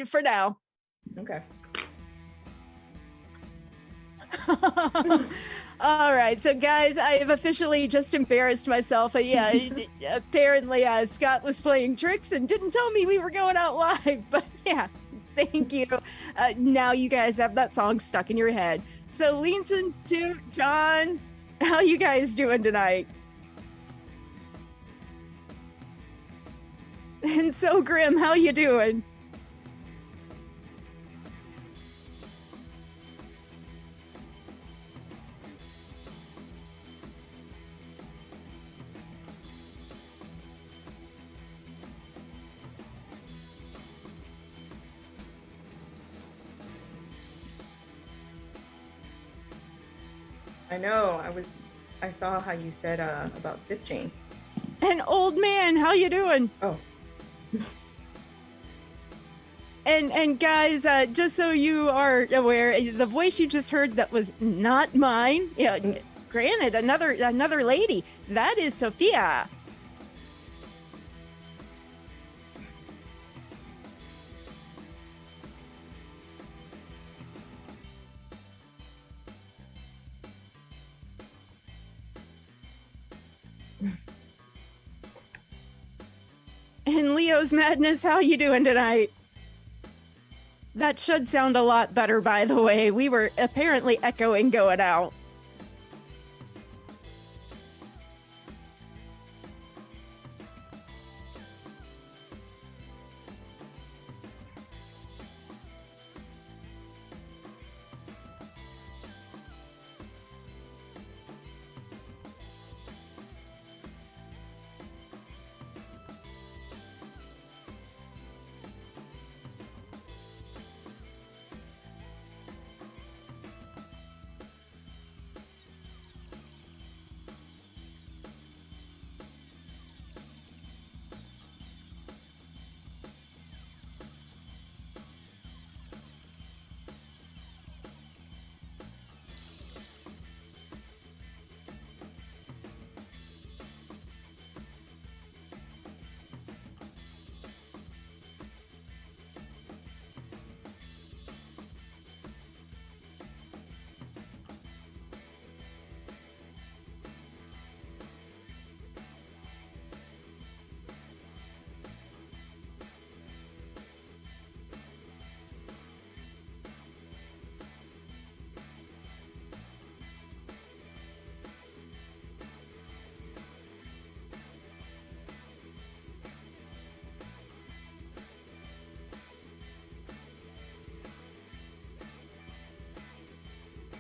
For now. Okay. All right, so guys, I have officially just embarrassed myself. Yeah, apparently Scott was playing tricks and didn't tell me we were going out live. But yeah, thank you. Now you guys have that song stuck in your head. So leans into John. How you guys doing tonight? And so Grim, how you doing? I know. I saw how you said about Sifchain. And old man, how you doing? Oh. And guys, just so you are aware, the voice you just heard that was not mine. Yeah, granted, another lady. That is Sophia. And Leo's Madness, how you doing tonight? That should sound a lot better, by the way. We were apparently echoing going out.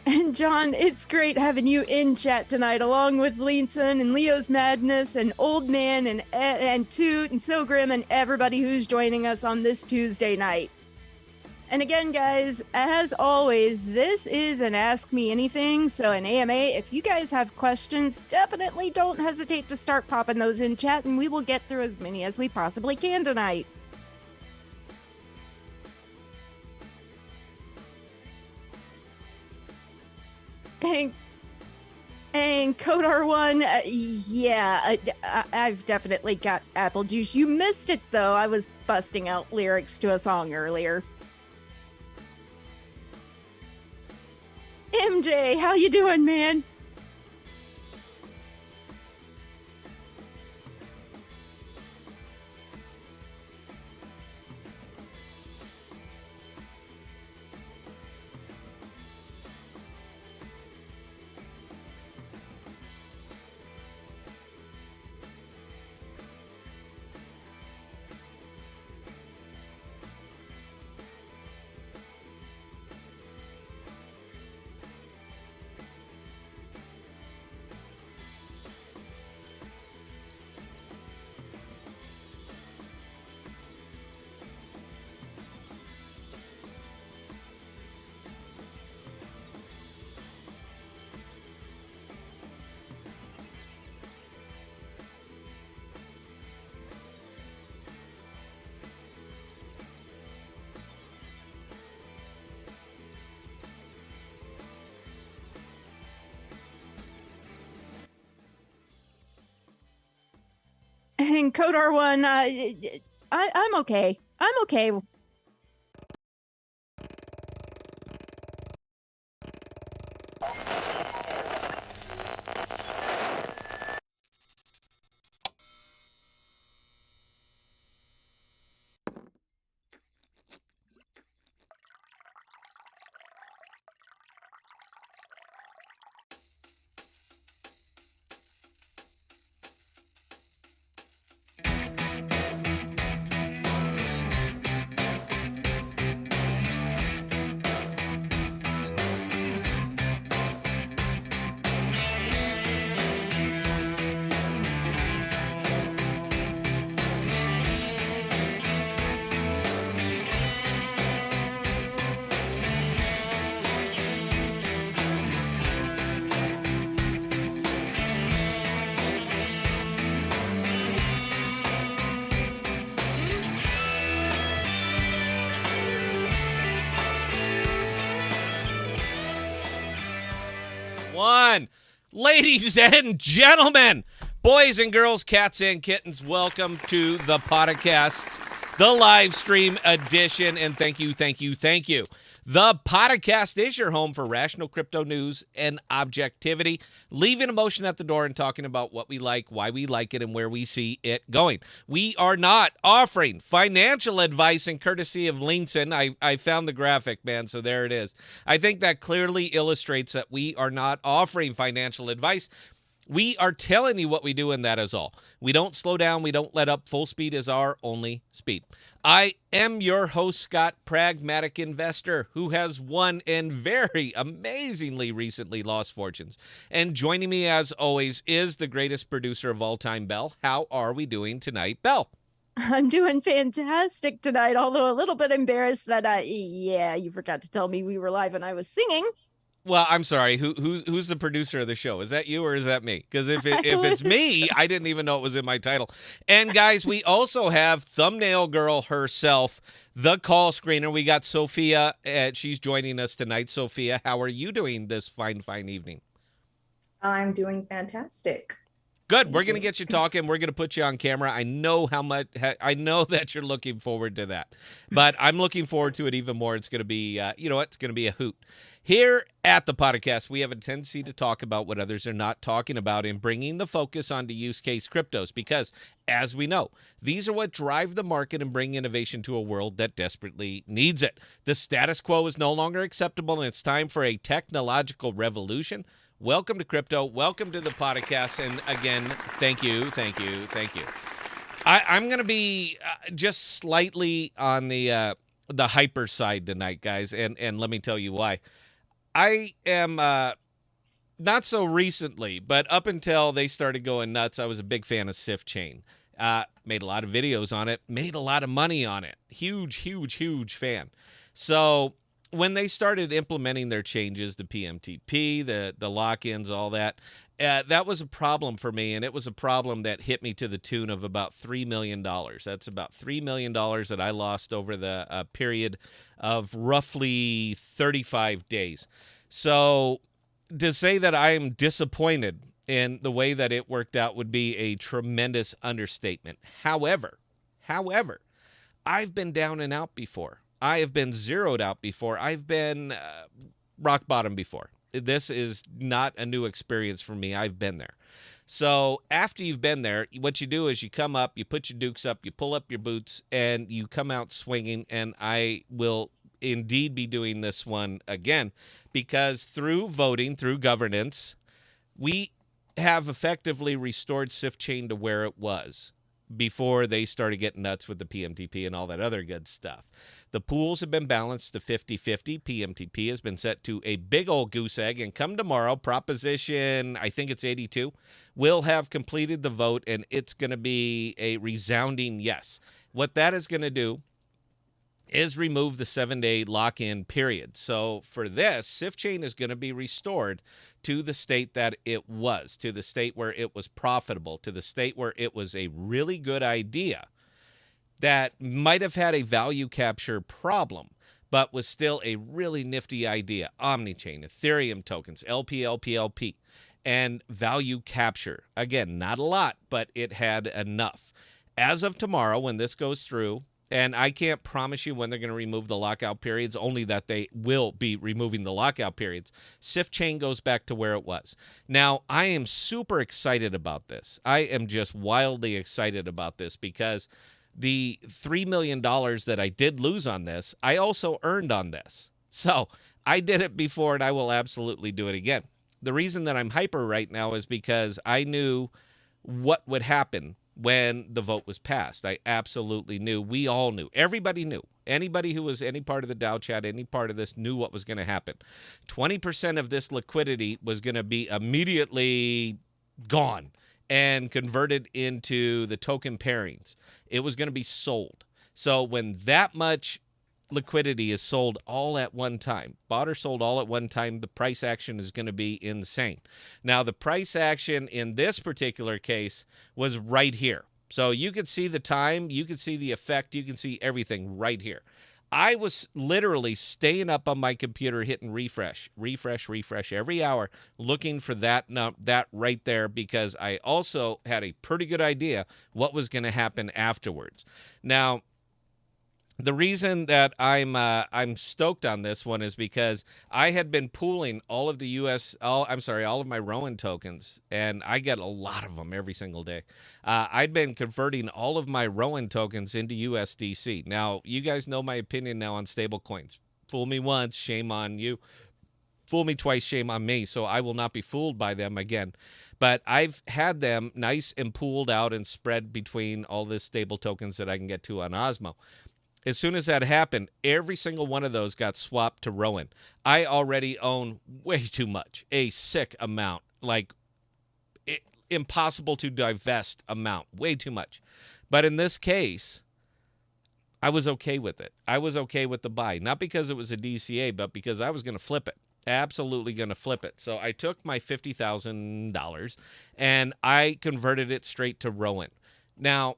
And John, it's great having you in chat tonight, along with Leanson and Leo's Madness and Old Man and Toot and So Grim and everybody who's joining us on this Tuesday night. And again, guys, as always, this is an Ask Me Anything, so an AMA. If you guys have questions, definitely don't hesitate to start popping those in chat, and we will get through as many as we possibly can tonight. And Kodar1, yeah, I've definitely got apple juice. You missed it, though. I was busting out lyrics to a song earlier. MJ, how you doing, man? And Kodar1, I'm okay. I'm okay. Ladies and gentlemen, boys and girls, cats and kittens, welcome to the Podocasts, the live stream edition, and thank you. The Podocast is your home for rational crypto news and objectivity, leaving emotion at the door and talking about what we like, why we like it, and where we see it going. We are not offering financial advice and courtesy of Linson. I found the graphic, man, so there it is. I think that clearly illustrates that we are not offering financial advice. We are telling you what we do, and that is all. We don't slow down. We don't let up. Full speed is our only speed. I am your host, Scott, pragmatic investor who has won and very amazingly recently lost fortunes. And joining me, as always, is the greatest producer of all time, Belle. How are we doing tonight, Belle? I'm doing fantastic tonight, although a little bit embarrassed that, you forgot to tell me we were live and I was singing. Well, I'm sorry. Who's the producer of the show? Is that you or is that me? Because if it's me, I didn't even know it was in my title. And guys, we also have thumbnail girl herself, the call screener. We got Sophia. She's joining us tonight. Sophia, how are you doing this fine evening? I'm doing fantastic. Good. We're going to get you talking. We're going to put you on camera. I know that you're looking forward to that, but I'm looking forward to it even more. It's going to be, it's going to be a hoot. Here at the podcast, we have a tendency to talk about what others are not talking about and bringing the focus onto use case cryptos because, as we know, these are what drive the market and bring innovation to a world that desperately needs it. The status quo is no longer acceptable, and it's time for a technological revolution. Welcome to crypto. Welcome to the podcast. And again, thank you. I'm going to be just slightly on the hyper side tonight, guys, and let me tell you why. I am not so recently, but up until they started going nuts, I was a big fan of Sifchain. Made a lot of videos on it, made a lot of money on it. Huge fan. So when they started implementing their changes, the PMTP, the lock-ins, all that, that was a problem for me, and it was a problem that hit me to the tune of about $3 million. That's about $3 million that I lost over the period of roughly 35 days. So to say that I am disappointed in the way that it worked out would be a tremendous understatement. However, I've been down and out before. I have been zeroed out before. I've been rock bottom before. This is not a new experience for me. I've been there. So after you've been there, what you do is you come up, you put your dukes up, you pull up your boots, and you come out swinging. And I will indeed be doing this one again because through voting, through governance, we have effectively restored Sifchain to where it was before they started getting nuts with the PMTP and all that other good stuff. The pools have been balanced to 50-50. PMTP has been set to a big old goose egg. And come tomorrow, Proposition, I think it's 82, will have completed the vote, and it's going to be a resounding yes. What that is going to do is remove the 7-day lock-in period. So for this, Sifchain is going to be restored to the state that it was, to the state where it was profitable, to the state where it was a really good idea that might have had a value capture problem, but was still a really nifty idea. Omnichain, Ethereum tokens, LP, and value capture. Again, not a lot, but it had enough. As of tomorrow, when this goes through, and I can't promise you when they're going to remove the lockout periods, only that they will be removing the lockout periods, Sifchain goes back to where it was. Now, I am super excited about this. I am just wildly excited about this because the $3 million that I did lose on this, I also earned on this. So I did it before, and I will absolutely do it again. The reason that I'm hyper right now is because I knew what would happen when the vote was passed. I absolutely knew. We all knew. Everybody knew. Anybody who was any part of the Dow chat, any part of this knew what was going to happen. 20% of this liquidity was going to be immediately gone and converted into the token pairings. It was going to be sold. So when that much liquidity is sold all at one time, bought or sold all at one time, the price action is going to be insane. Now, the price action in this particular case was right here. So you could see the time, you could see the effect, you can see everything right here. I was literally staying up on my computer hitting refresh every hour, looking for that right there, because I also had a pretty good idea what was going to happen afterwards. Now, the reason that I'm stoked on this one is because I had been pooling all of all of my Rowan tokens, and I get a lot of them every single day. I'd been converting all of my Rowan tokens into USDC. Now, you guys know my opinion now on stable coins. Fool me once, shame on you. Fool me twice, shame on me. So I will not be fooled by them again. But I've had them nice and pooled out and spread between all the stable tokens that I can get to on Osmo. As soon as that happened, every single one of those got swapped to Rowan. I already own way too much, a sick amount, like impossible to divest amount, way too much. But in this case, I was okay with it. I was okay with the buy, not because it was a DCA, but because I was going to flip it. Absolutely going to flip it. So I took my $50,000 and I converted it straight to Rowan. Now,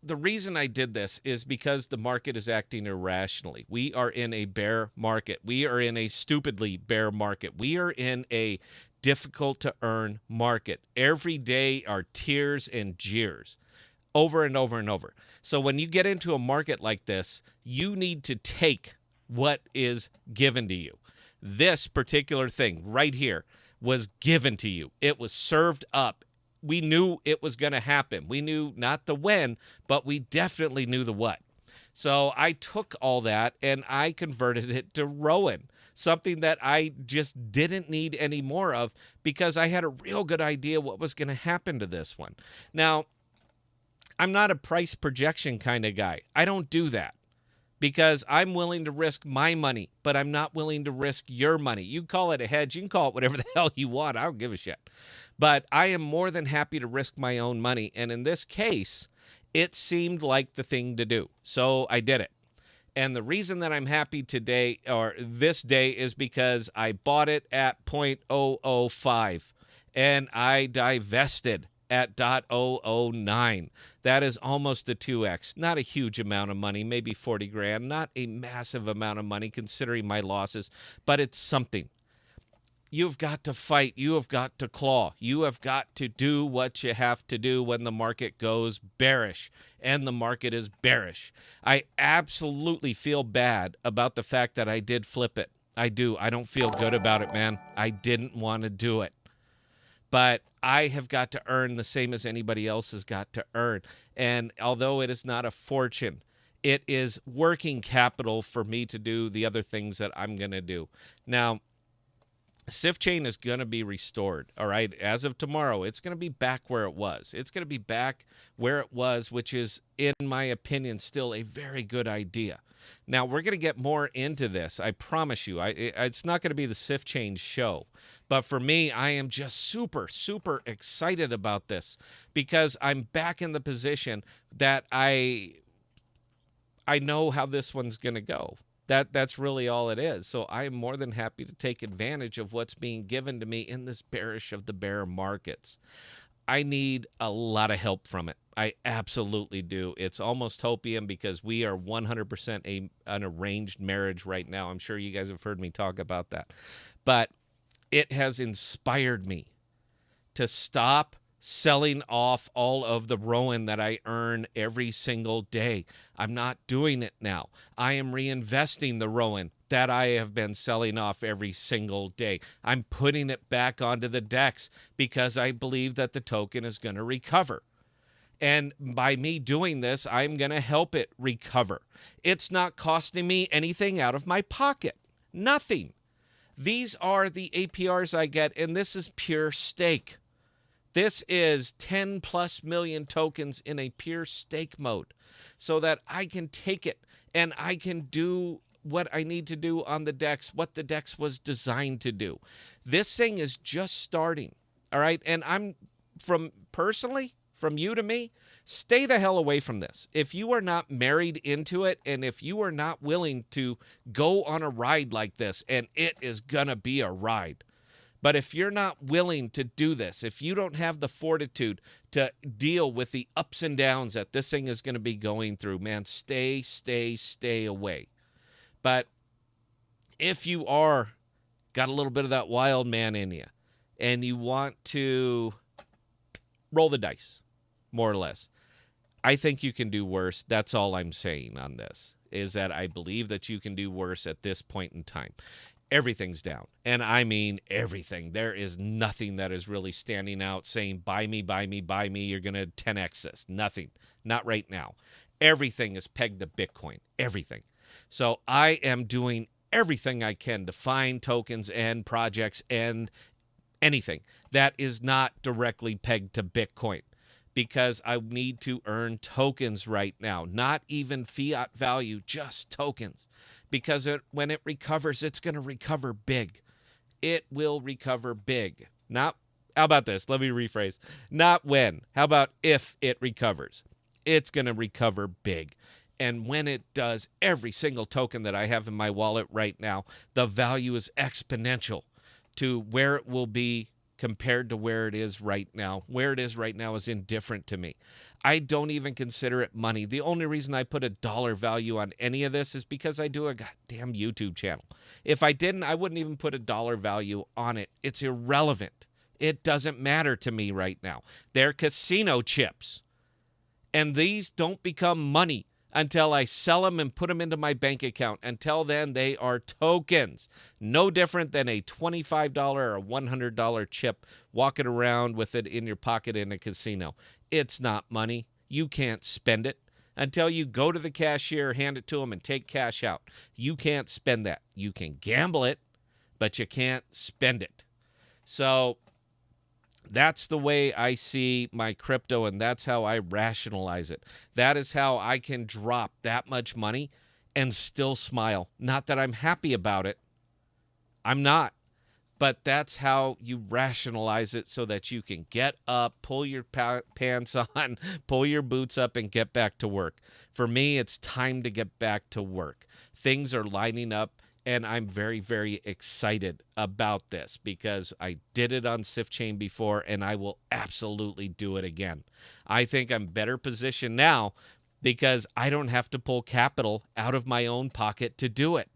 the reason I did this is because the market is acting irrationally. We are in a bear market. We are in a stupidly bear market. We are in a difficult to earn market. Every day are tears and jeers over and over and over. So when you get into a market like this, you need to take what is given to you. This particular thing right here was given to you. It was served up. We knew it was going to happen. We knew not the when, but we definitely knew the what. So I took all that and I converted it to Rowan, something that I just didn't need any more of because I had a real good idea what was going to happen to this one. Now, I'm not a price projection kind of guy. I don't do that because I'm willing to risk my money, but I'm not willing to risk your money. You can call it a hedge. You can call it whatever the hell you want. I don't give a shit. But I am more than happy to risk my own money. And in this case, it seemed like the thing to do. So I did it. And the reason that I'm happy today or this day is because I bought it at 0.005 and I divested at 0.009. That is almost a 2x. Not a huge amount of money, maybe 40 grand. Not a massive amount of money considering my losses, but it's something. You've got to fight. You have got to claw. You have got to do what you have to do when the market goes bearish, and the market is bearish. I absolutely feel bad about the fact that I did flip it. I do. I don't feel good about it, man. I didn't want to do it. But I have got to earn the same as anybody else has got to earn. And although it is not a fortune, it is working capital for me to do the other things that I'm going to do. Now, Sifchain is going to be restored, all right? As of tomorrow, it's going to be back where it was. It's going to be back where it was, which is, in my opinion, still a very good idea. Now, we're going to get more into this. I promise you. It's not going to be the Sifchain show. But for me, I am just super, super excited about this because I'm back in the position that I know how this one's going to go. That's really all it is. So I am more than happy to take advantage of what's being given to me in this bearish of the bear markets. I need a lot of help from it. I absolutely do. It's almost hopium because we are 100% an arranged marriage right now. I'm sure you guys have heard me talk about that. But it has inspired me to stop selling off all of the Rowan that I earn every single day. I'm not doing it now. I am reinvesting the Rowan that I have been selling off every single day. I'm putting it back onto the DEX because I believe that the token is going to recover. And by me doing this, I'm going to help it recover. It's not costing me anything out of my pocket. Nothing. These are the APRs I get, and this is pure stake. This is 10 plus million tokens in a pure stake mode so that I can take it and I can do what I need to do on the DEX, what the DEX was designed to do. This thing is just starting, all right? And I'm from you to me, stay the hell away from this. If you are not married into it and if you are not willing to go on a ride like this, and it is going to be a ride. But if you're not willing to do this, if you don't have the fortitude to deal with the ups and downs that this thing is going to be going through, man, stay away. But if you are got a little bit of that wild man in you and you want to roll the dice, more or less, I think you can do worse. That's all I'm saying on this, is that I believe that you can do worse at this point in time. Everything's down. And I mean everything. There is nothing that is really standing out saying, buy me, buy me, buy me. You're going to 10x this. Nothing. Not right now. Everything is pegged to Bitcoin. Everything. So I am doing everything I can to find tokens and projects and anything that is not directly pegged to Bitcoin, because I need to earn tokens right now, not even fiat value, just tokens. Because when it recovers, it's going to recover big. It will recover big. Not, how about this? Let me rephrase. Not when. How about if it recovers? It's going to recover big. And when it does, every single token that I have in my wallet right now, the value is exponential to where it will be compared to where it is right now. Where it is right now is indifferent to me. I don't even consider it money. The only reason I put a dollar value on any of this is because I do a goddamn YouTube channel. If I didn't, I wouldn't even put a dollar value on it. It's irrelevant. It doesn't matter to me right now. They're casino chips. And these don't become money until I sell them and put them into my bank account. Until then, they are tokens. No different than a $25 or $100 chip walking around with it in your pocket in a casino. It's not money. You can't spend it until you go to the cashier, hand it to them, and take cash out. You can't spend that. You can gamble it, but you can't spend it. So that's the way I see my crypto, and that's how I rationalize it. That is how I can drop that much money and still smile. Not that I'm happy about it. I'm not. But that's how you rationalize it, so that you can get up, pull your pants on, pull your boots up, and get back to work. For me, it's time to get back to work. Things are lining up. And I'm very, very excited about this because I did it on Sifchain before, and I will absolutely do it again. I think I'm better positioned now because I don't have to pull capital out of my own pocket to do it.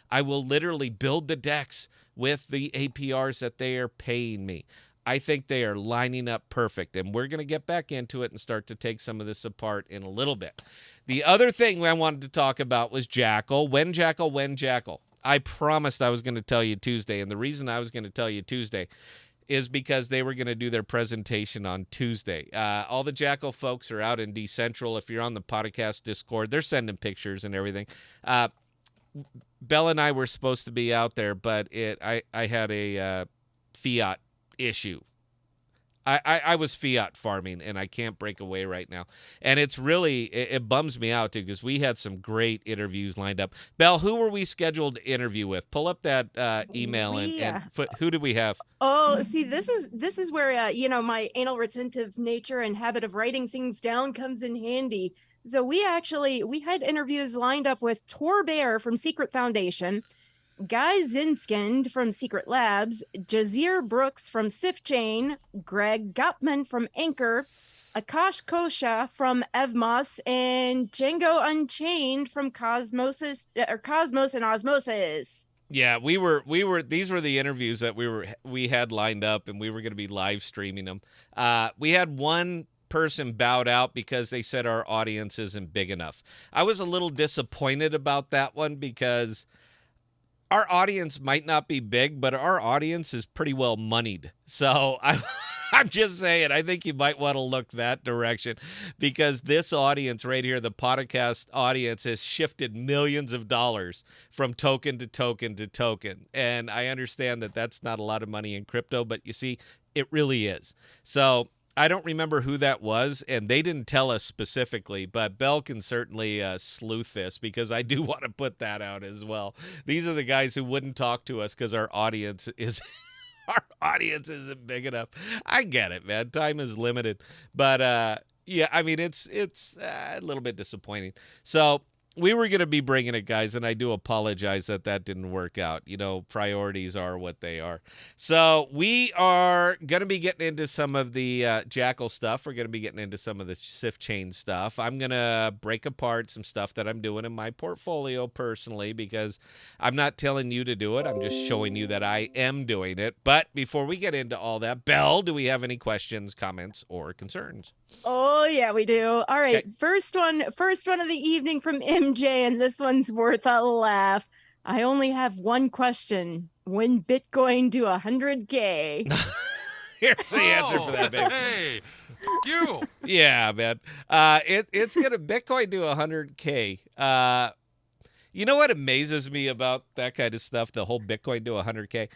I will literally build the DEX with the APRs that they are paying me. I think they are lining up perfect, and we're going to get back into it and start to take some of this apart in a little bit. The other thing I wanted to talk about was Jackal. Wen Jackal, Wen Jackal. I promised I was going to tell you Tuesday, and the reason I was going to tell you Tuesday is because they were going to do their presentation on Tuesday. All the Jackal folks are out in Decentral. If you're on the podcast Discord, they're sending pictures and everything. Bella and I were supposed to be out there, but I had a fiat issue. I was fiat farming, and I can't break away right now. And it's really, it bums me out, too, because we had some great interviews lined up. Belle, who were we scheduled to interview with? Pull up that email and who did we have? Oh, see, this is where, my anal retentive nature and habit of writing things down comes in handy. So we had interviews lined up with Tor Bear from Secret Foundation, Guy Zinskind from Secret Labs, Jazir Brooks from Sifchain, Greg Gutman from Anchor, Akash Kosha from Evmos, and Django Unchained from Cosmos and Osmosis. Yeah, we were these were the interviews that we had lined up, and we were going to be live streaming them. We had one person bowed out because they said our audience isn't big enough. I was a little disappointed about that one because our audience might not be big, but our audience is pretty well moneyed. So I'm just saying, I think you might want to look that direction because this audience right here, the podcast audience, has shifted millions of dollars from token to token to token. And I understand that that's not a lot of money in crypto, but you see, it really is. So I don't remember who that was, and they didn't tell us specifically, but Bell can certainly sleuth this because I do want to put that out as well. These are the guys who wouldn't talk to us because our audience isn't big enough. I get it, man. Time is limited, but yeah, I mean it's a little bit disappointing. So we were going to be bringing it, guys, and I do apologize that didn't work out. You know, priorities are what they are. So we are going to be getting into some of the Jackal stuff. We're going to be getting into some of the Sifchain stuff. I'm going to break apart some stuff that I'm doing in my portfolio personally because I'm not telling you to do it. I'm just showing you that I am doing it. But before we get into all that, Belle, do we have any questions, comments, or concerns? Oh yeah, we do. All right. Okay. First one of the evening from MJ, and this one's worth a laugh. I only have one question. When Bitcoin do 100K? Here's the answer for that, baby. Hey, you. Yeah, man. It's gonna Bitcoin do 100K. You know what amazes me about that kind of stuff? The whole Bitcoin to 100K.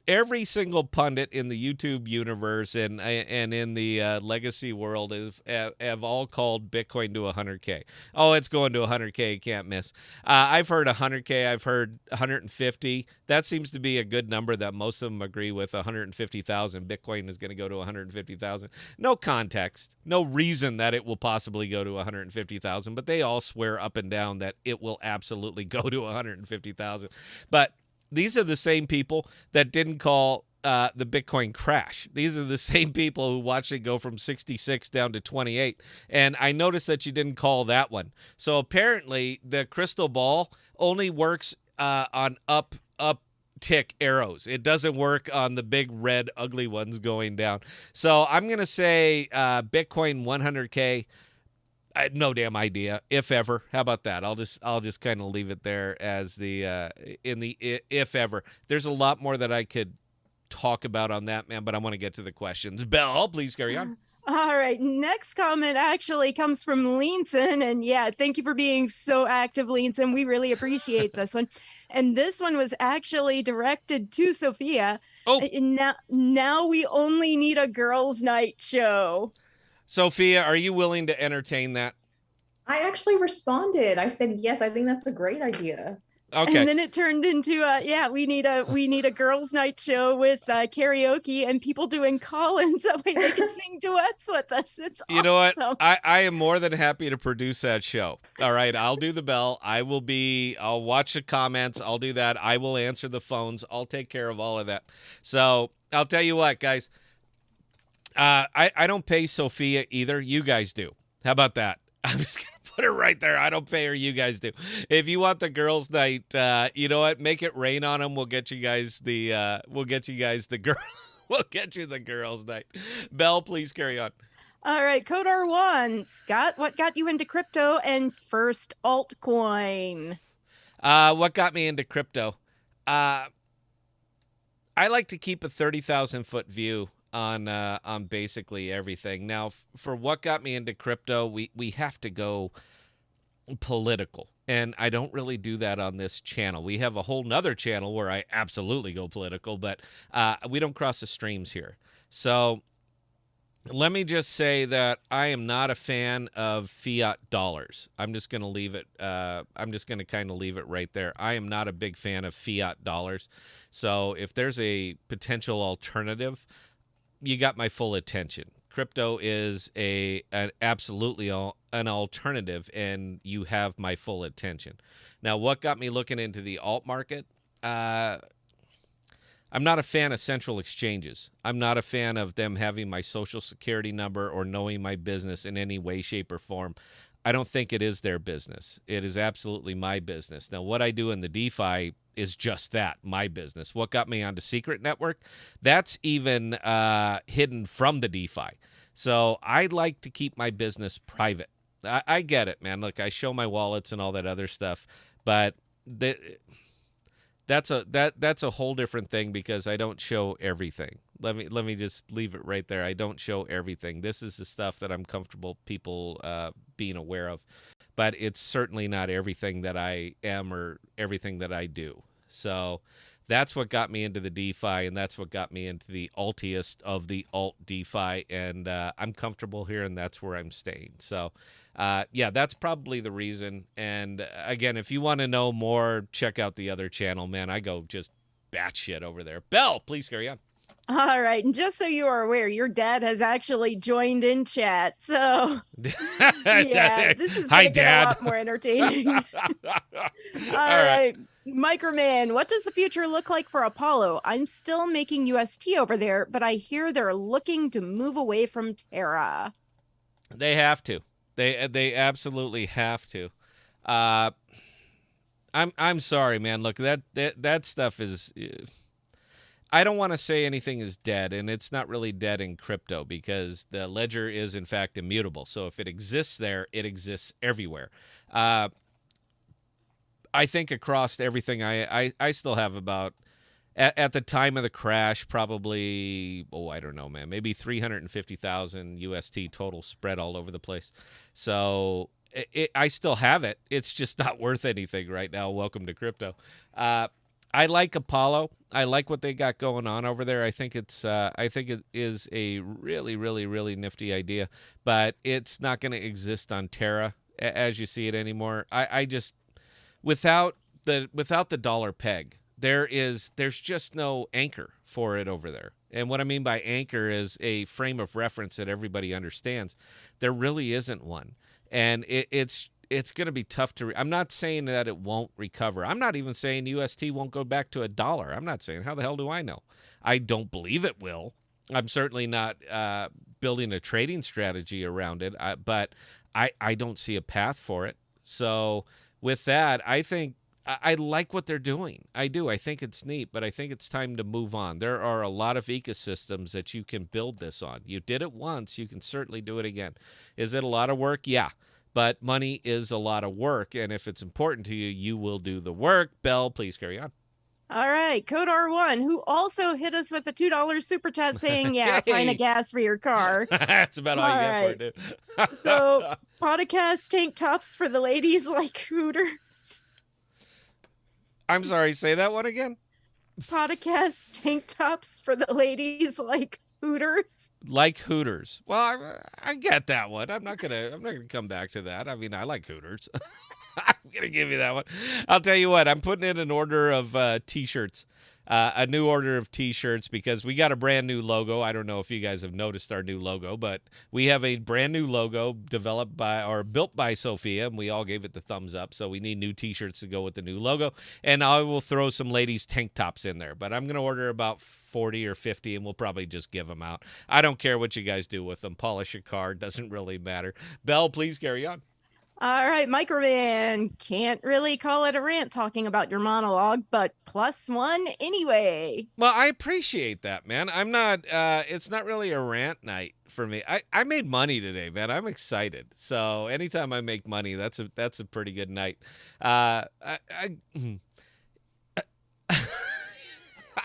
Every single pundit in the YouTube universe and in the legacy world have all called Bitcoin to 100K. Oh, it's going to 100K, can't miss. I've heard 100K, I've heard 150. That seems to be a good number that most of them agree with. 150,000. Bitcoin is going to go to 150,000. No context, no reason that it will possibly go to 150,000, but they all swear up and down that it will absolutely go to 150,000. But these are the same people that didn't call the Bitcoin crash. These are the same people who watched it go from 66 down to 28. And I noticed that you didn't call that one. So apparently the crystal ball only works on uptick arrows. It doesn't work on the big red ugly ones going down. So I'm going to say Bitcoin 100K. I had no damn idea, if ever. How about that? I'll just kind of leave it there as the if ever. There's a lot more that I could talk about on that, man, but I want to get to the questions. Belle, please carry on. All right. Next comment actually comes from Leanson. And yeah, thank you for being so active, Leanson. We really appreciate this one. And this one was actually directed to Sophia. Oh. And now we only need a girls' night show. Sophia, are you willing to entertain that? I actually responded. I said, yes, I think that's a great idea. Okay. And then it turned into we need a girls' night show with karaoke and people doing call-ins that way they can sing duets with us. It's You know what? awesome. I am more than happy to produce that show. All right, I'll do the bell. I'll watch the comments. I'll do that. I will answer the phones. I'll take care of all of that. So I'll tell you what, guys. I don't pay Sophia either. You guys do. How about that? I'm just going to put it right there. I don't pay her. You guys do. If you want the girls' night, you know what? Make it rain on them. We'll get you guys the we'll get you the girls' night. Belle, please carry on. All right, Kodar 1. Scott, what got you into crypto and first altcoin? What got me into crypto? I like to keep a 30,000-foot view on basically everything. Now, for what got me into crypto, we have to go political. And I don't really do that on this channel. We have a whole nother channel where I absolutely go political, but we don't cross the streams here. So let me just say that I am not a fan of fiat dollars. I'm just going to leave it. I'm just going to kind of leave it right there. I am not a big fan of fiat dollars. So if there's a potential alternative, you got my full attention. Crypto is absolutely an alternative, and you have my full attention. Now, what got me looking into the alt market? I'm not a fan of central exchanges. I'm not a fan of them having my social security number or knowing my business in any way, shape, or form. I don't think it is their business. It is absolutely my business. Now, what I do in the DeFi is just that, my business. What got me onto Secret Network? That's even hidden from the DeFi. So I like to keep my business private. I get it, man. Look, I show my wallets and all that other stuff, but that's a whole different thing because I don't show everything. Let me just leave it right there. I don't show everything. This is the stuff that I'm comfortable people being aware of, but it's certainly not everything that I am or everything that I do. So that's what got me into the DeFi, and that's what got me into the altiest of the alt DeFi, and I'm comfortable here, and that's where I'm staying. So yeah, that's probably the reason. And again, if you want to know more, check out the other channel, man. I go just batshit over there. Belle, please carry on. All right. And just so you are aware, your dad has actually joined in chat. So, yeah, this is going Hi, to get a Dad. lot more entertaining. All All right. right. Microman, what does the future look like for Apollo? I'm still making UST over there, but I hear they're looking to move away from Terra. They have to. They absolutely have to. Uh, I'm sorry, man. Look, that stuff is. I don't want to say anything is dead, and it's not really dead in crypto because the ledger is in fact immutable. So if it exists there, it exists everywhere. I think across everything, I still have about at the time of the crash, probably, I don't know, man, maybe 350,000 UST total spread all over the place. So I still have it. It's just not worth anything right now. Welcome to crypto. I like Apollo. I like what they got going on over there. I think it is a really, really, really nifty idea, but it's not going to exist on Terra as you see it anymore. I just without the dollar peg, there's just no anchor for it over there. And what I mean by anchor is a frame of reference that everybody understands. There really isn't one, and it's going to be tough to. I'm not saying that it won't recover. I'm not even saying UST won't go back to $1. I'm not saying. How the hell do I know? I don't believe it will. I'm certainly not building a trading strategy around it, but I don't see a path for it. So with that, I think I like what they're doing. I do. I think it's neat, but I think it's time to move on. There are a lot of ecosystems that you can build this on. You did it once. You can certainly do it again. Is it a lot of work? Yeah. But money is a lot of work, and if it's important to you, you will do the work. Belle, please carry on. All right, Code R1, who also hit us with a $2 super chat saying, yeah, find a gas for your car. That's about all you get for it, dude. So, podcast tank tops for the ladies like Hooters. I'm sorry, say that one again? Podcast tank tops for the ladies like Hooters. Like Hooters. Well, I get that one. I'm not gonna come back to that. I mean, I like Hooters. I'm gonna give you that one. I'll tell you what. I'm putting in an order of T-shirts, a new order of T-shirts because we got a brand new logo. I don't know if you guys have noticed our new logo, but we have a brand new logo developed by or built by Sophia, and we all gave it the thumbs up. So we need new T-shirts to go with the new logo, and I will throw some ladies' tank tops in there. But I'm gonna order about 40 or 50, and we'll probably just give them out. I don't care what you guys do with them. Polish your car, doesn't really matter. Belle, please carry on. All right, Microman, can't really call it a rant talking about your monologue, but +1 anyway. Well, I appreciate that, man. I'm not, it's not really a rant night for me. I made money today, man. I'm excited. So anytime I make money, that's a pretty good night.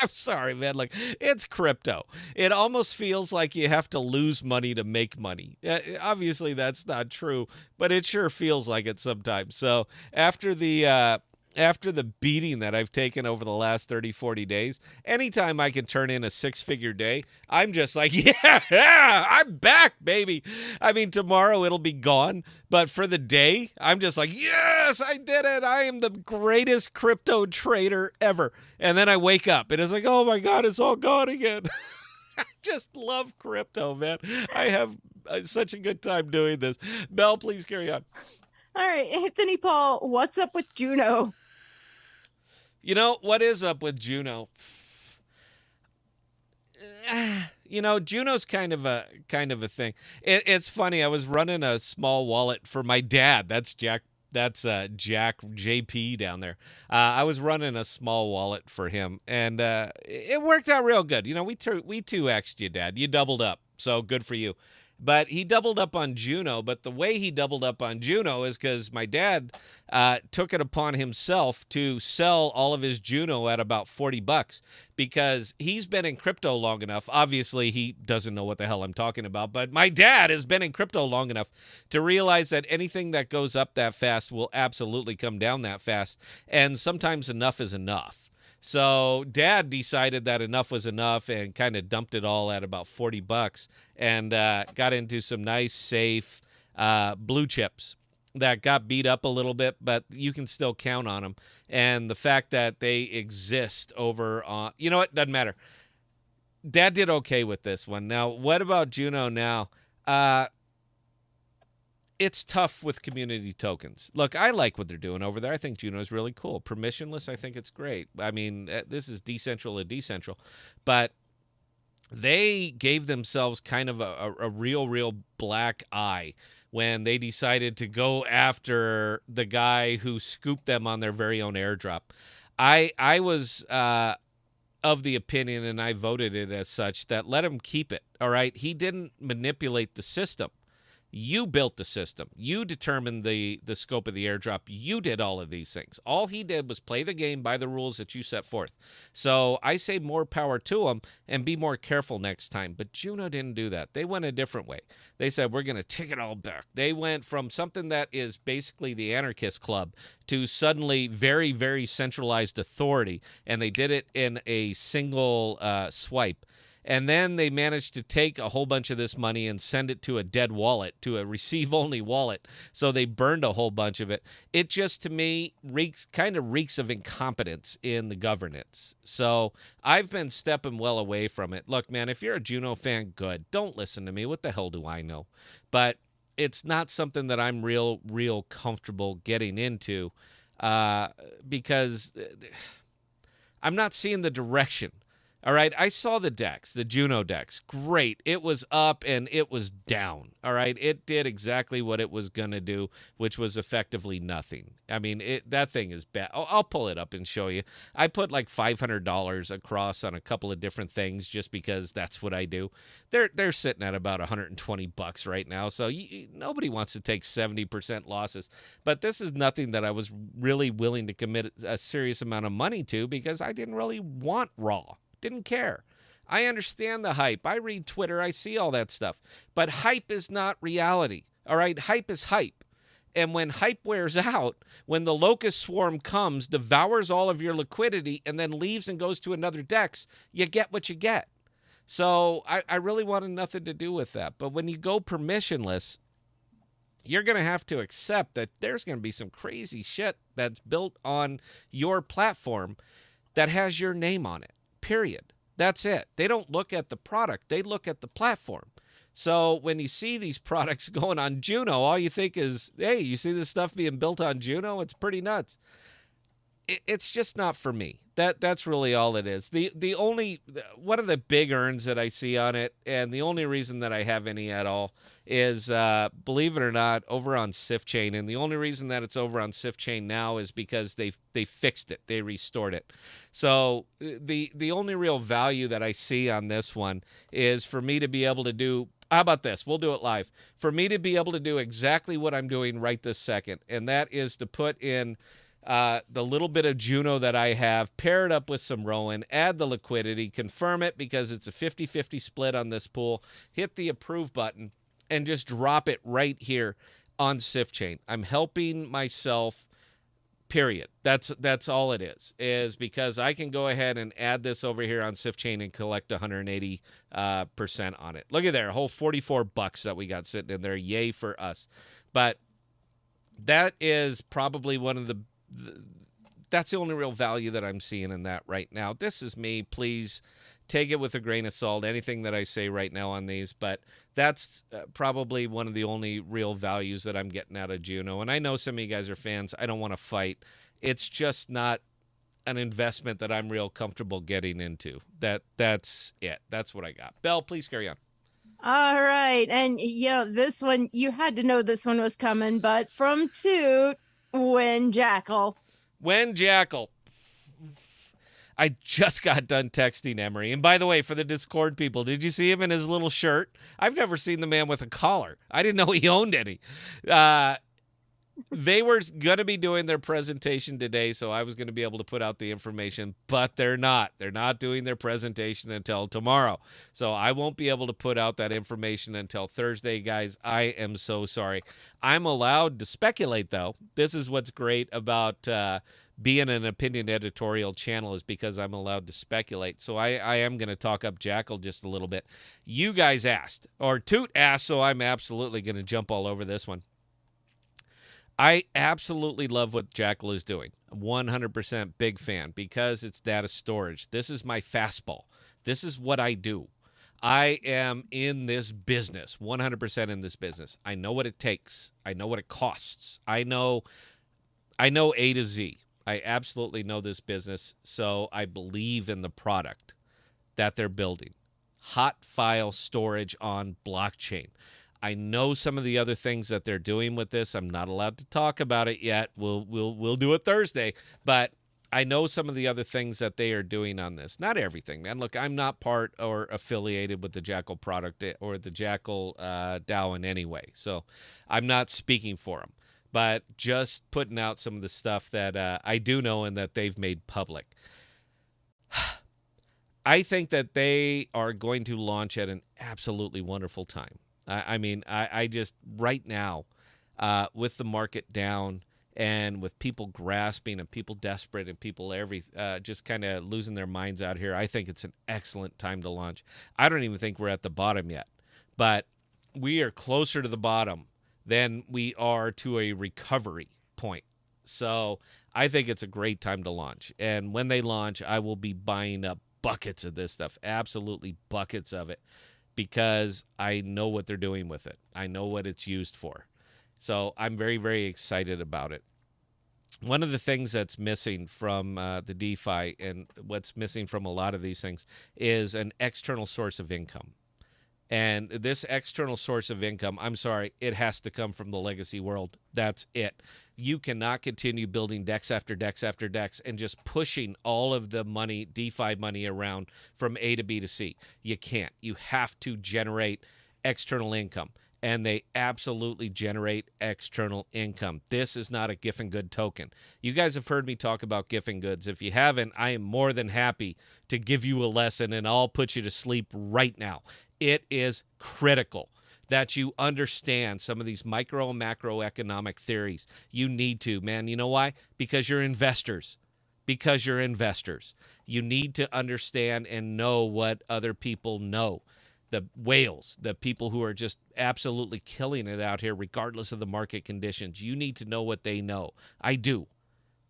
I'm sorry, man. Like, it's crypto. It almost feels like you have to lose money to make money. Obviously, that's not true, but it sure feels like it sometimes. So after the beating that I've taken over the last 30, 40 days, anytime I can turn in a 6-figure day, I'm just like, yeah, I'm back, baby. I mean, tomorrow it'll be gone, but for the day, I'm just like, yes, I did it. I am the greatest crypto trader ever. And then I wake up and it's like, oh my God, it's all gone again. I just love crypto, man. I have such a good time doing this. Belle, please carry on. All right, Anthony Paul, what's up with Juno? You know, what is up with Juno? You know, Juno's kind of a thing. It's funny. I was running a small wallet for my dad. That's Jack. That's Jack JP down there. I was running a small wallet for him, and it worked out real good. You know, we 2x'd you, Dad. You doubled up, so good for you. But he doubled up on Juno. But the way he doubled up on Juno is because my dad took it upon himself to sell all of his Juno at about $40 because he's been in crypto long enough. Obviously, he doesn't know what the hell I'm talking about. But my dad has been in crypto long enough to realize that anything that goes up that fast will absolutely come down that fast. And sometimes enough is enough. So Dad decided that enough was enough and kind of dumped it all at about $40 and got into some nice, safe blue chips that got beat up a little bit, but you can still count on them. And the fact that they exist over on, you know what, doesn't matter. Dad did okay with this one. Now, what about Juno now? It's tough with community tokens. Look, I like what they're doing over there. I think Juno's really cool. Permissionless, I think it's great. I mean, this is decentral and decentral. But they gave themselves kind of a real black eye when they decided to go after the guy who scooped them on their very own airdrop. I was of the opinion, and I voted it as such, that let him keep it, all right? He didn't manipulate the system. You built the system. You determined the scope of the airdrop. You did all of these things. All he did was play the game by the rules that you set forth. So I say more power to him, and be more careful next time. But Juno didn't do that. They went a different way. They said, we're going to take it all back. They went from something that is basically the anarchist club to suddenly very, very centralized authority, and they did it in a single swipe. And then they managed to take a whole bunch of this money and send it to a dead wallet, to a receive-only wallet. So they burned a whole bunch of it. It just, to me, kind of reeks of incompetence in the governance. So I've been stepping well away from it. Look, man, if you're a Juno fan, good. Don't listen to me. What the hell do I know? But it's not something that I'm real comfortable getting into because I'm not seeing the direction. All right, I saw the decks, the Juno decks. Great. It was up and it was down. All right, it did exactly what it was going to do, which was effectively nothing. I mean, that thing is bad. I'll pull it up and show you. I put like $500 across on a couple of different things just because that's what I do. They're sitting at about $120 right now, so nobody wants to take 70% losses. But this is nothing that I was really willing to commit a serious amount of money to because I didn't really want Raw. Didn't care. I understand the hype. I read Twitter. I see all that stuff. But hype is not reality. All right? Hype is hype. And when hype wears out, when the locust swarm comes, devours all of your liquidity, and then leaves and goes to another dex, you get what you get. So I really wanted nothing to do with that. But when you go permissionless, you're going to have to accept that there's going to be some crazy shit that's built on your platform that has your name on it. Period. That's it. They don't look at the product. They look at the platform. So when you see these products going on Juno, all you think is, hey, you see this stuff being built on Juno? It's pretty nuts. It's just not for me. That's really all it is. The only one of the big earns that I see on it, and the only reason that I have any at all, is believe it or not, over on Sifchain. And the only reason that it's over on Sifchain now is because they fixed it, they restored it. So the only real value that I see on this one is for me to be able to do. How about this? We'll do it live. For me to be able to do exactly what I'm doing right this second, and that is to put in the little bit of Juno that I have, pair it up with some Rowan, add the liquidity, confirm it because it's a 50-50 split on this pool, hit the approve button, and just drop it right here on Sifchain. I'm helping myself, period. That's all it is because I can go ahead and add this over here on Sifchain and collect 180% on it. Look at there, a whole $44 that we got sitting in there. Yay for us. But that is probably one of that's the only real value that I'm seeing in that right now. This is me. Please take it with a grain of salt, anything that I say right now on these, but that's probably one of the only real values that I'm getting out of Juno. And I know some of you guys are fans. I don't want to fight. It's just not an investment that I'm real comfortable getting into. That's it. That's what I got. Belle, please carry on. All right. And, this one, you had to know this one was coming, but from Toot, Wen Jackal. Wen Jackal. I just got done texting Emery. And by the way, for the Discord people, did you see him in his little shirt? I've never seen the man with a collar. I didn't know he owned any. They were going to be doing their presentation today, so I was going to be able to put out the information, but they're not. They're not doing their presentation until tomorrow. So I won't be able to put out that information until Thursday, guys. I am so sorry. I'm allowed to speculate, though. This is what's great about being an opinion editorial channel is because I'm allowed to speculate. So I am going to talk up Jackal just a little bit. You guys asked, or Toot asked, so I'm absolutely going to jump all over this one. I absolutely love what Jackal is doing. 100% big fan because it's data storage. This is my fastball. This is what I do. I am in this business, 100% in this business. I know what it takes. I know what it costs. I know A to Z. I absolutely know this business, so I believe in the product that they're building. Hot file storage on blockchain. I know some of the other things that they're doing with this. I'm not allowed to talk about it yet. We'll do it Thursday, but I know some of the other things that they are doing on this. Not everything, man. Look, I'm not part or affiliated with the Jackal product or the Jackal DAO in any way, so I'm not speaking for them. But just putting out some of the stuff that I do know and that they've made public. I think that they are going to launch at an absolutely wonderful time. I just, right now, with the market down and with people grasping and people desperate and people just kind of losing their minds out here, I think it's an excellent time to launch. I don't even think we're at the bottom yet, but we are closer to the bottom than we are to a recovery point. So I think it's a great time to launch. And when they launch, I will be buying up buckets of this stuff, absolutely buckets of it, because I know what they're doing with it. I know what it's used for. So I'm very, very excited about it. One of the things that's missing from the DeFi and what's missing from a lot of these things is an external source of income. And this external source of income, I'm sorry, it has to come from the legacy world. That's it. You cannot continue building decks after decks after decks and just pushing all of the money, DeFi money, around from A to B to C. You can't. You have to generate external income. And they absolutely generate external income. This is not a GIF and Good token. You guys have heard me talk about GIF and Goods. If you haven't, I am more than happy to give you a lesson, and I'll put you to sleep right now. It is critical that you understand some of these micro and macroeconomic theories. You need to, man. You know why? Because you're investors. Because you're investors. You need to understand and know what other people know. The whales, the people who are just absolutely killing it out here, regardless of the market conditions. You need to know what they know. I do.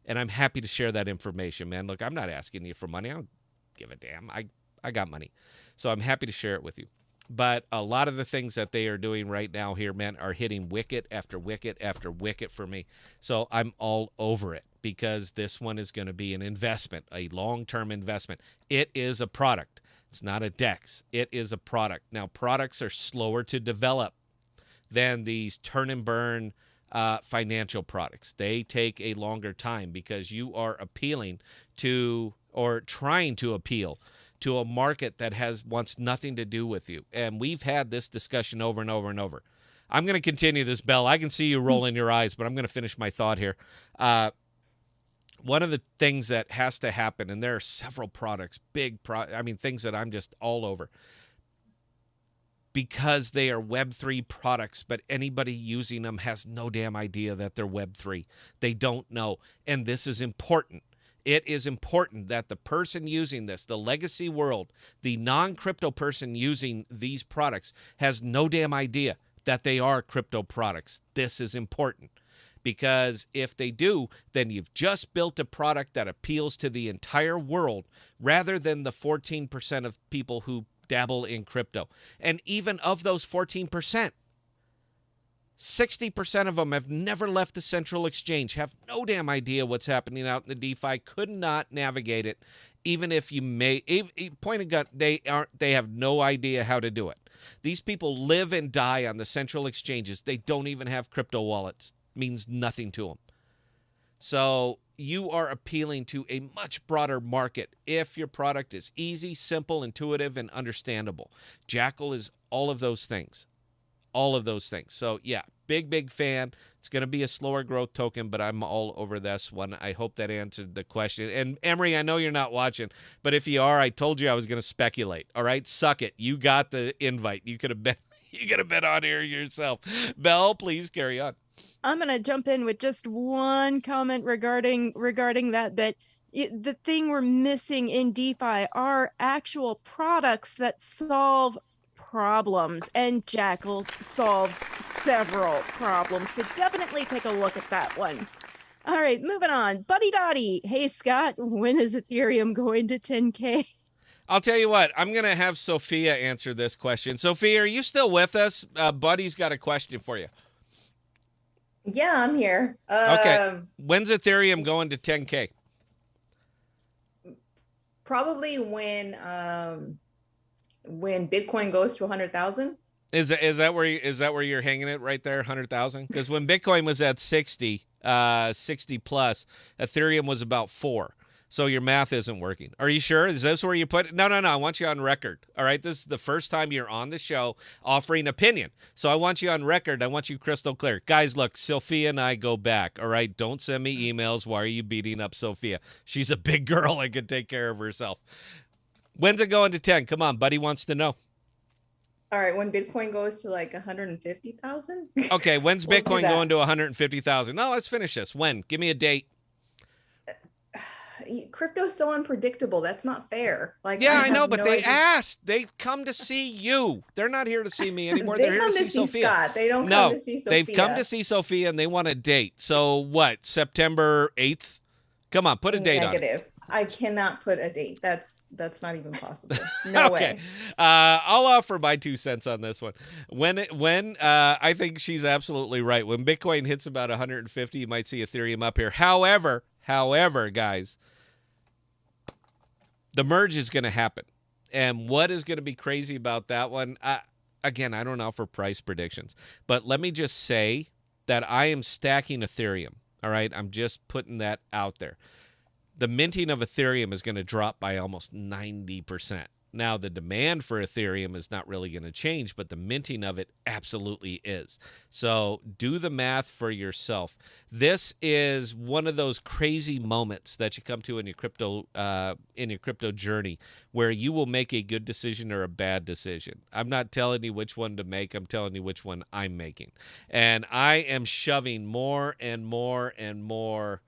And I'm happy to share that information, man. Look, I'm not asking you for money. I don't give a damn. I got money. So I'm happy to share it with you. But a lot of the things that they are doing right now here, man, are hitting wicket after wicket after wicket for me. So I'm all over it because this one is going to be an investment, a long-term investment. It is a product. It's not a DEX. It is a product. Now, products are slower to develop than these turn and burn financial products. They take a longer time because you are appealing to or trying to appeal to a market that wants nothing to do with you. And we've had this discussion over and over and over. I'm going to continue this, Bell. I can see you rolling your eyes, but I'm going to finish my thought here. One of the things that has to happen, and there are several products, things that I'm just all over, because they are Web3 products, but anybody using them has no damn idea that they're Web3. They don't know, and this is important. It is important that the person using this, the legacy world, the non-crypto person using these products has no damn idea that they are crypto products. This is important. Because if they do, then you've just built a product that appeals to the entire world rather than the 14% of people who dabble in crypto. And even of those 14%, 60% of them have never left the central exchange, have no damn idea what's happening out in the DeFi, could not navigate it, even if you may, point of gun, they have no idea how to do it. These people live and die on the central exchanges. They don't even have crypto wallets. Means nothing to them. So you are appealing to a much broader market if your product is easy, simple, intuitive, and understandable. Jackal is all of those things. All of those things. So yeah, big fan. It's going to be a slower growth token, but I'm all over this one. I hope that answered the question. And Emery, I know you're not watching, but if you are, I told you I was going to speculate. All right, suck it. You got the invite. You could have been on here yourself. Belle, please carry on. I'm going to jump in with just one comment regarding that the thing we're missing in DeFi are actual products that solve problems, and Jackal solves several problems. So definitely take a look at that one. All right, moving on. Buddy Dottie. Hey, Scott, when is Ethereum going to 10K? I'll tell you what. I'm going to have Sophia answer this question. Sophia, are you still with us? Buddy's got a question for you. Yeah, I'm here. Okay. When's Ethereum going to 10K? Probably when Bitcoin goes to 100,000. Is that where you're hanging it right there, 100,000? Because when Bitcoin was at 60 plus, Ethereum was about 4. So your math isn't working. Are you sure? Is this where you put it? No. I want you on record. All right. This is the first time you're on the show offering opinion. So I want you on record. I want you crystal clear. Guys, look, Sophia and I go back. All right. Don't send me emails. Why are you beating up Sophia? She's a big girl and can take care of herself. When's it going to 10? Come on. Buddy wants to know. All right. When Bitcoin goes to like 150,000. Okay. When's We'll do Bitcoin that. going to 150,000? No, let's finish this. When? Give me a date. Crypto's so unpredictable. That's not fair. Like, Yeah, I have know, but no they idea. asked. They've come to see you. They're not here to see me anymore. They They're here come to see Sophia. Scott. They don't No, come to see Sophia. they've come to see Sophia and they want a date. So what? September 8th? Come on, put a date on it. Negative. I cannot put a date. That's not even possible. No Okay. way. I'll offer my 2 cents on this one. When I think she's absolutely right. When Bitcoin hits about 150, you might see Ethereum up here. However, guys, the merge is going to happen. And what is going to be crazy about that one? Again, I don't know for price predictions, but let me just say that I am stacking Ethereum. All right. I'm just putting that out there. The minting of Ethereum is going to drop by almost 90%. Now, the demand for Ethereum is not really going to change, but the minting of it absolutely is. So do the math for yourself. This is one of those crazy moments that you come to in your crypto journey where you will make a good decision or a bad decision. I'm not telling you which one to make. I'm telling you which one I'm making. And I am shoving more and more and more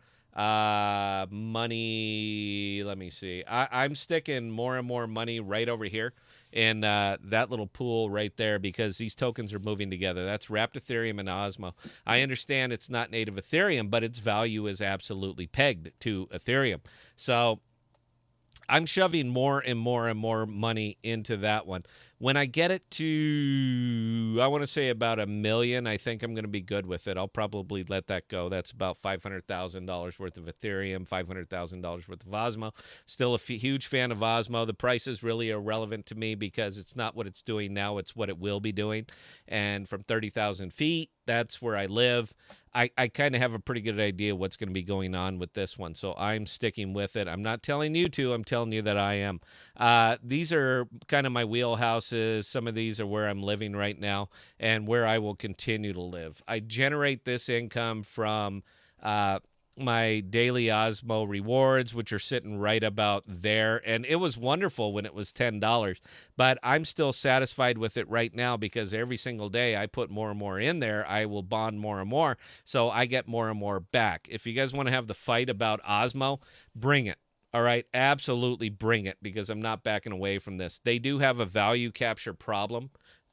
money. Let me see. I'm sticking more and more money right over here in that little pool right there because these tokens are moving together. That's wrapped Ethereum and Osmo. I understand it's not native Ethereum, but its value is absolutely pegged to Ethereum. So I'm shoving more and more and more money into that one. When I get it to, I want to say about 1 million, I think I'm going to be good with it. I'll probably let that go. That's about $500,000 worth of Ethereum, $500,000 worth of Osmo. Still a huge fan of Osmo. The price is really irrelevant to me because it's not what it's doing now. It's what it will be doing. And from 30,000 feet, that's where I live. I kind of have a pretty good idea what's going to be going on with this one. So I'm sticking with it. I'm not telling you to. I'm telling you that I am. These are kind of my wheelhouses. Some of these are where I'm living right now and where I will continue to live. I generate this income from my daily Osmo rewards, which are sitting right about there. And it was wonderful when it was $10, but I'm still satisfied with it right now because every single day I put more and more in there, I will bond more and more. So I get more and more back. If you guys want to have the fight about Osmo, bring it. All right. Absolutely bring it because I'm not backing away from this. They do have a value capture problem.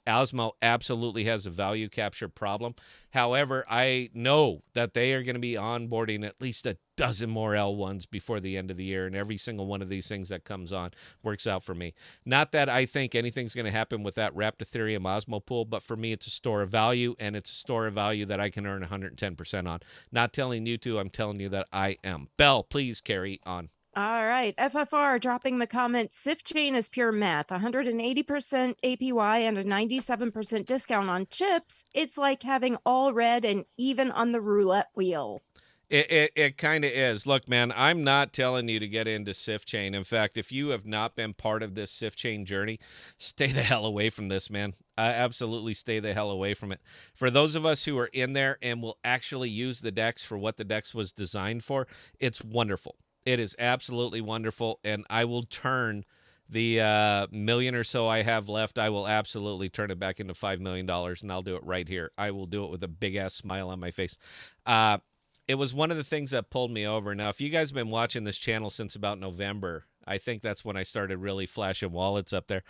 Osmo absolutely has a value capture problem. However, I know that they are going to be onboarding at least a dozen more L1s before the end of the year, and every single one of these things that comes on works out for me. Not that I think anything's going to happen with that wrapped Ethereum Osmo pool, but for me, it's a store of value, and it's a store of value that I can earn 110% on. Not telling you to, I'm telling you that I am. Belle, please carry on. All right. FFR dropping the comment. Sifchain is pure math. 180% APY and a 97% discount on chips. It's like having all red and even on the roulette wheel. It kind of is. Look, man, I'm not telling you to get into Sifchain. In fact, if you have not been part of this Sifchain journey, stay the hell away from this, man. Absolutely stay the hell away from it. For those of us who are in there and will actually use the DEX for what the DEX was designed for, it's wonderful. It is absolutely wonderful, and I will turn the million or so I have left, I will absolutely turn it back into $5 million, and I'll do it right here. I will do it with a big-ass smile on my face. It was one of the things that pulled me over. Now, if you guys have been watching this channel since about November, I think that's when I started really flashing wallets up there.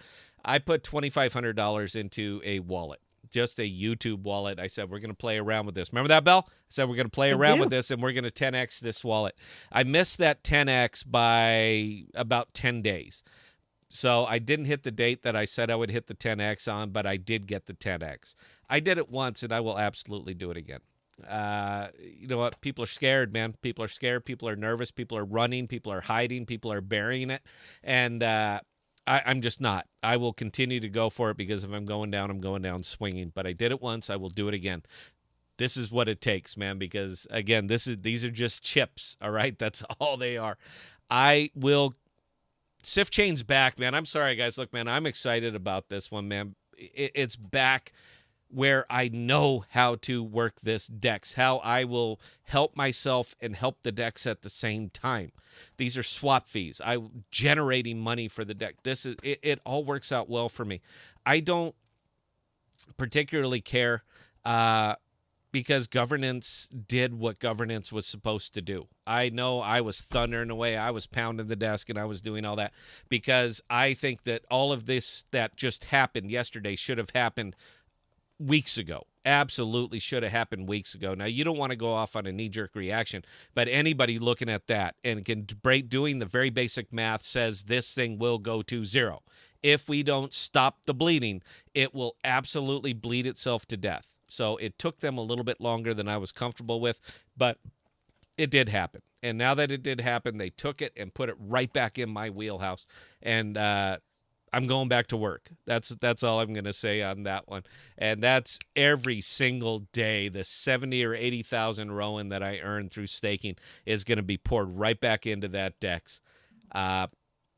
I put $2,500 into a wallet. Just a YouTube wallet. I said, we're going to play around with this. Remember that, Belle? I said, we're going to play around with this, and we're going to 10X this wallet. I missed that 10X by about 10 days. So I didn't hit the date that I said I would hit the 10X on, but I did get the 10X. I did it once, and I will absolutely do it again. You know what? People are scared, man. People are scared. People are nervous. People are running. People are hiding. People are burying it. And I'm just not. I will continue to go for it because if I'm going down swinging. But I did it once. I will do it again. This is what it takes, man, because, again, these are just chips, all right? That's all they are. I will – Sifchain's back, man. I'm sorry, guys. Look, man, I'm excited about this one, man. It's back where I know how to work this DEX, how I will help myself and help the DEX at the same time. These are swap fees. I'm generating money for the DEX. It all works out well for me. I don't particularly care because governance did what governance was supposed to do. I know I was thundering away. I was pounding the desk and I was doing all that because I think that all of this that just happened yesterday should have happened weeks ago. Absolutely should have happened weeks ago. Now, you don't want to go off on a knee-jerk reaction, but anybody looking at that and doing the very basic math says this thing will go to zero. If we don't stop the bleeding, it will absolutely bleed itself to death. So it took them a little bit longer than I was comfortable with, but it did happen. And now that it did happen, they took it and put it right back in my wheelhouse. And I'm going back to work. That's all I'm going to say on that one. And that's every single day. The 70 or 80,000 Rowan that I earned through staking is going to be poured right back into that DEX. I'm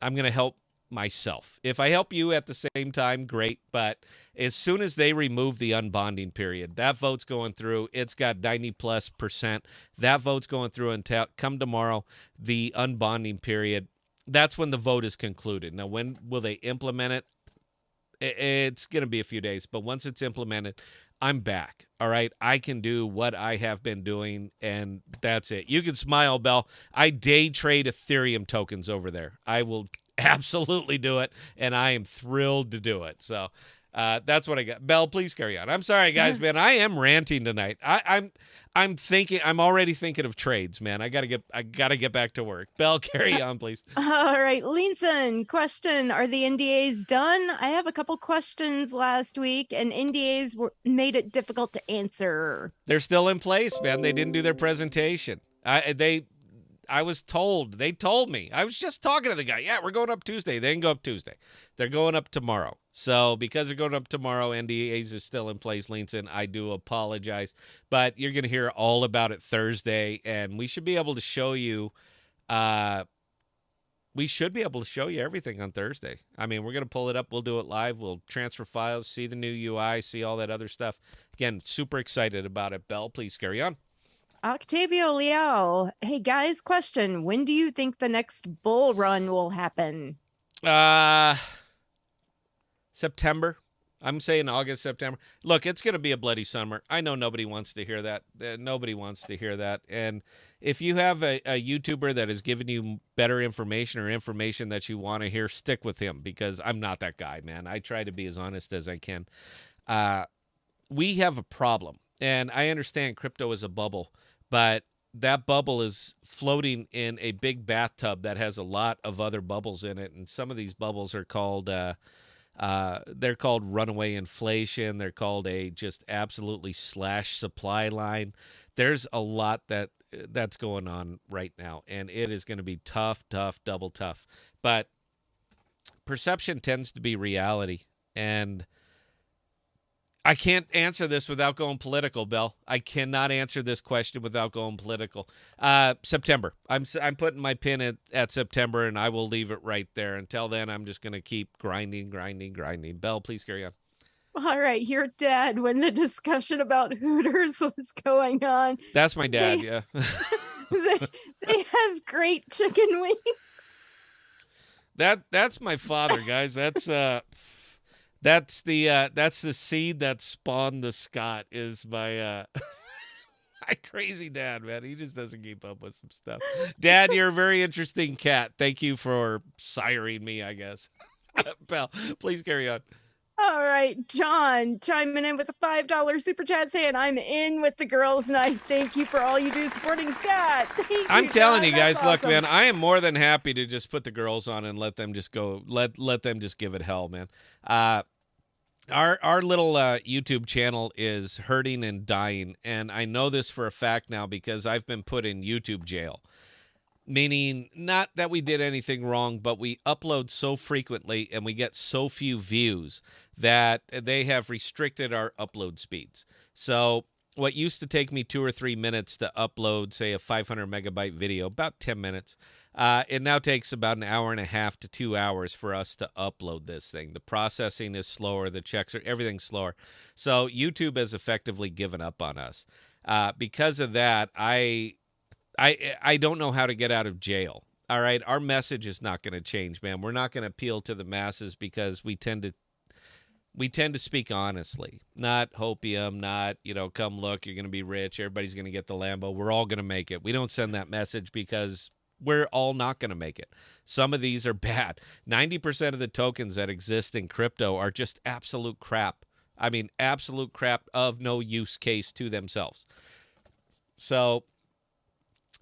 going to help myself. If I help you at the same time, great. But as soon as they remove the unbonding period, that vote's going through. It's got 90+%. That vote's going through until come tomorrow, the unbonding period. That's when the vote is concluded. Now, when will they implement it? It's going to be a few days. But once it's implemented, I'm back. All right? I can do what I have been doing, and that's it. You can smile, Bell. I day trade Ethereum tokens over there. I will absolutely do it, and I am thrilled to do it. So that's what I got. Belle, please carry on. I'm sorry, guys, man. I am ranting tonight. I'm already thinking of trades, man. I gotta get back to work. Belle, carry on, please. All right, Linton, question: are the NDAs done? I have a couple questions last week, and NDAs made it difficult to answer. They're still in place, man. They didn't do their presentation. I was told. They told me. I was just talking to the guy. Yeah, we're going up Tuesday. They didn't go up Tuesday. They're going up tomorrow. So because they're going up tomorrow, NDAs are still in place, Linton. I do apologize. But you're going to hear all about it Thursday, and we should be able to show you everything on Thursday. I mean, we're going to pull it up. We'll do it live. We'll transfer files, see the new UI, see all that other stuff. Again, super excited about it. Belle, please carry on. Octavio Leal. Hey, guys, question. When do you think the next bull run will happen? September. I'm saying August, September. Look, it's going to be a bloody summer. I know nobody wants to hear that. Nobody wants to hear that. And if you have a YouTuber that is giving you better information or information that you want to hear, stick with him because I'm not that guy, man. I try to be as honest as I can. We have a problem. And I understand crypto is a bubble, but that bubble is floating in a big bathtub that has a lot of other bubbles in it. And some of these bubbles are called, they're called runaway inflation. They're called a just absolutely slash supply line. There's a lot that's going on right now, and it is going to be tough, double tough. But perception tends to be reality, and I can't answer this without going political, Belle. I cannot answer this question without going political. September. I'm putting my pin at September, and I will leave it right there. Until then, I'm just going to keep grinding. Belle, please carry on. All right, your dad, when the discussion about Hooters was going on. That's my dad, yeah. they have great chicken wings. That's my father, guys. That's the seed that spawned the Scott is my my crazy dad, man. He just doesn't keep up with some stuff. Dad, you're a very interesting cat. Thank you for siring me, I guess. Pal, please carry on. All right, John chiming in with a $5 super chat saying, I'm in with the girls and I thank you for all you do supporting Scott. Thank you, I'm telling John. you guys, That's look, awesome. man, I am more than happy to just put the girls on and let them just go, let them just give it hell, man. Our little YouTube channel is hurting and dying, and I know this for a fact now because I've been put in YouTube jail. Meaning, not that we did anything wrong, but we upload so frequently and we get so few views that they have restricted our upload speeds. So what used to take me 2 or 3 minutes to upload, say, a 500 megabyte video, about 10 minutes, it now takes about an hour and a half to 2 hours for us to upload this thing. The processing is slower, the checks are, everything's slower. So YouTube has effectively given up on us. Because of that, I don't know how to get out of jail. All right, our message is not going to change, man. We're not going to appeal to the masses because we tend to speak honestly, not hopium, not, come look, you're going to be rich, everybody's going to get the Lambo, we're all going to make it. We don't send that message because we're all not going to make it. Some of these are bad. 90% of the tokens that exist in crypto are just absolute crap. I mean, absolute crap of no use case to themselves. So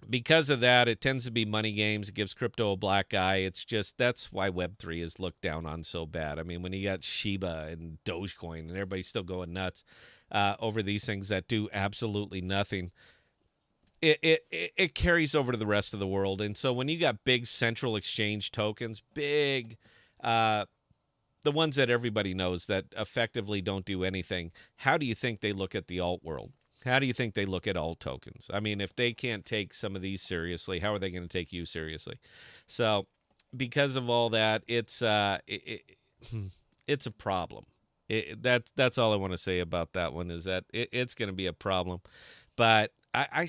because of that, it tends to be money games. It gives crypto a black eye. It's just, that's why Web3 is looked down on so bad. I mean, when you got Shiba and Dogecoin and everybody's still going nuts over these things that do absolutely nothing, it carries over to the rest of the world. And so when you got big central exchange tokens, big, the ones that everybody knows that effectively don't do anything, how do you think they look at the alt world? How do you think they look at alt tokens? I mean, if they can't take some of these seriously, how are they going to take you seriously? So because of all that, it's it's a problem. That's all I want to say about that one is that it's going to be a problem. But I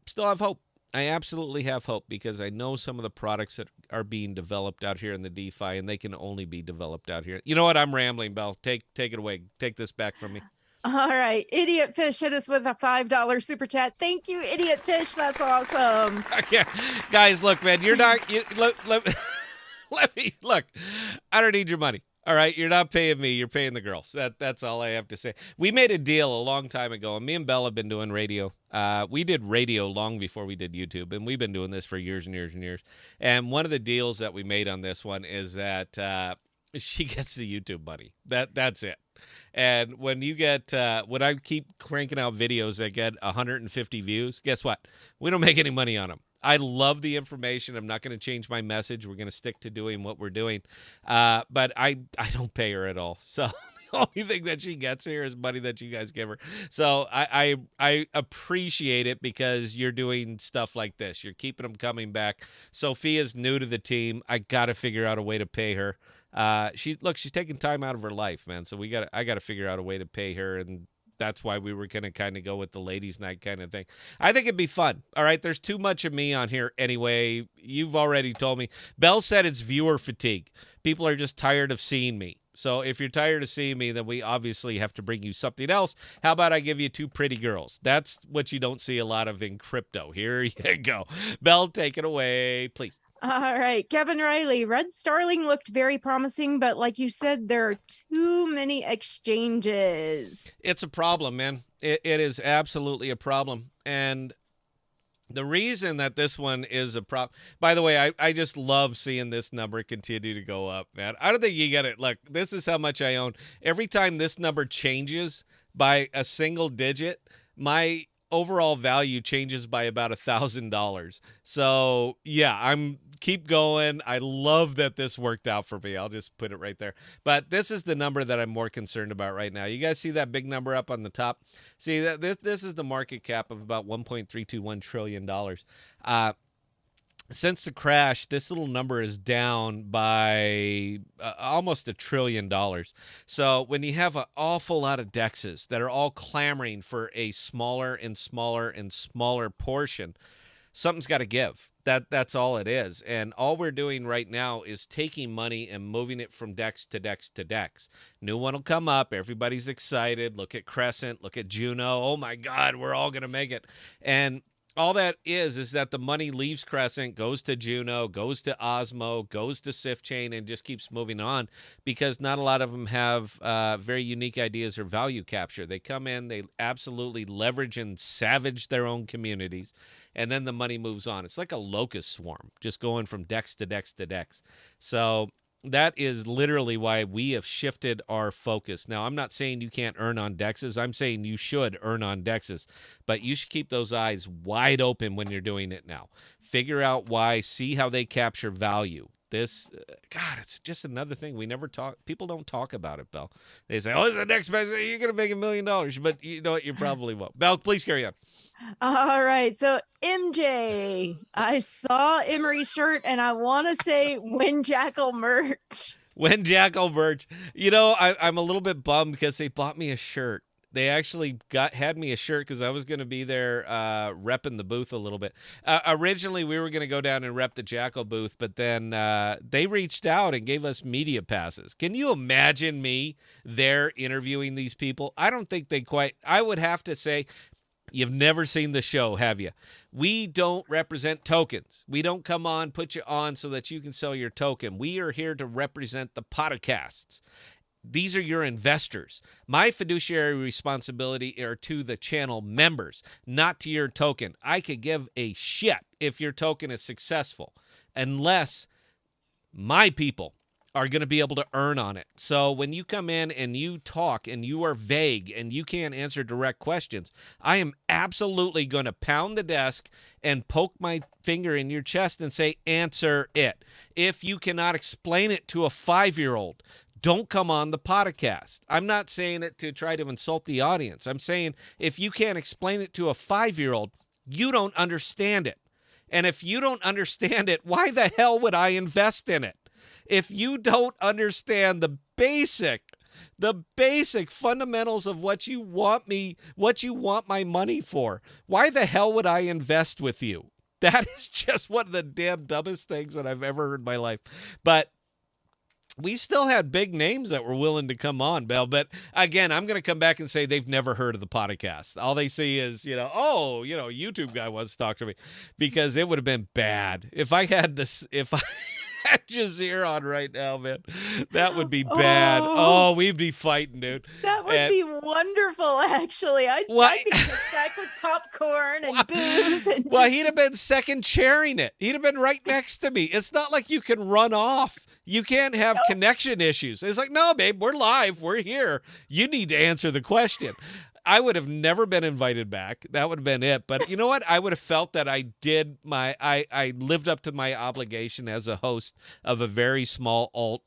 still have hope. I absolutely have hope because I know some of the products that are being developed out here in the DeFi, and they can only be developed out here. You know what? I'm rambling, Belle. Take it away. Take this back from me. All right. Idiot Fish hit us with a $5 super chat. Thank you, Idiot Fish. That's awesome. Okay. Guys, look, man, you're not, let me, look, I don't need your money. All right. You're not paying me. You're paying the girls. That's all I have to say. We made a deal a long time ago, and me and Belle have been doing radio. We did radio long before we did YouTube, and we've been doing this for years and years and years. And one of the deals that we made on this one is that she gets the YouTube money. That's it. And when you get, when I keep cranking out videos that get 150 views, guess what? We don't make any money on them. I love the information. I'm not going to change my message. We're going to stick to doing what we're doing. But I don't pay her at all. So the only thing that she gets here is money that you guys give her. So I appreciate it because you're doing stuff like this. You're keeping them coming back. Sophia's new to the team. I got to figure out a way to pay her. She's taking time out of her life, man. So I got to figure out a way to pay her, and that's why we were going to kind of go with the ladies' night kind of thing. I think it'd be fun. All right, there's too much of me on here anyway. You've already told me. Belle said it's viewer fatigue. People are just tired of seeing me. So if you're tired of seeing me, then we obviously have to bring you something else. How about I give you 2 pretty girls? That's what you don't see a lot of in crypto. Here you go. Belle, take it away, please. All right, Kevin Riley, Red Starling looked very promising, but like you said, there are too many exchanges. It's a problem, man. It is absolutely a problem. And the reason that this one is a problem, by the way, I just love seeing this number continue to go up, man. I don't think you get it. Look, this is how much I own. Every time this number changes by a single digit, my overall value changes by about $1,000. So yeah, I'm keep going. I love that this worked out for me. I'll just put it right there. But this is the number that I'm more concerned about right now. You guys see that big number up on the top? See that this is the market cap of about $1.321 trillion. Since the crash, this little number is down by almost $1 trillion. So when you have an awful lot of DEXs that are all clamoring for a smaller and smaller and smaller portion, something's got to give. That's all it is. And all we're doing right now is taking money and moving it from DEX to DEX to DEX. New one will come up. Everybody's excited. Look at Crescent. Look at Juno. Oh, my God, we're all going to make it. And all that is that the money leaves Crescent, goes to Juno, goes to Osmo, goes to Sifchain, and just keeps moving on because not a lot of them have very unique ideas or value capture. They come in, they absolutely leverage and savage their own communities, and then the money moves on. It's like a locust swarm, just going from dex to dex to dex. So that is literally why we have shifted our focus. Now, I'm not saying you can't earn on dexes. I'm saying you should earn on dexes, but you should keep those eyes wide open when you're doing it now. Figure out why, see how they capture value. This, God, it's just another thing we never talk. People don't talk about it, Bell. They say, "Oh, it's the next best. You're going to make $1 million," but you know what? You probably won't. Bell, please carry on. All right. So, MJ, I saw Emery's shirt and I want to say Wen Jackal merch. Wen Jackal merch. You know, I'm a little bit bummed because they bought me a shirt. They actually had me a shirt because I was going to be there repping the booth a little bit. Originally, we were going to go down and rep the Jackal booth, but then they reached out and gave us media passes. Can you imagine me there interviewing these people? I don't think they quite. I would have to say, you've never seen the show, have you? We don't represent tokens. We don't come on, put you on so that you can sell your token. We are here to represent the Podocasts. These are your investors. My fiduciary responsibility are to the channel members, not to your token. I could give a shit if your token is successful, unless my people are going to be able to earn on it. So when you come in and you talk and you are vague and you can't answer direct questions, I am absolutely going to pound the desk and poke my finger in your chest and say, answer it. If you cannot explain it to a 5-year-old, don't come on the podcast. I'm not saying it to try to insult the audience. I'm saying if you can't explain it to a 5-year-old, you don't understand it. And if you don't understand it, why the hell would I invest in it? If you don't understand the basic fundamentals of what you want my money for, why the hell would I invest with you? That is just one of the damn dumbest things that I've ever heard in my life. But we still had big names that were willing to come on, Bell. But again, I'm going to come back and say they've never heard of the podcast. All they see is, YouTube guy wants to talk to me, because it would have been bad if I had this. If I had Jazeer on right now, man, that would be bad. Oh, we'd be fighting, dude. That would be wonderful, actually. I'd be back with popcorn and booze. And he'd have been second chairing it. He'd have been right next to me. It's not like you can run off. You can't have connection issues. It's like, no, babe, we're live. We're here. You need to answer the question. I would have never been invited back. That would have been it. But you know what? I would have felt that I lived up to my obligation as a host of a very small alt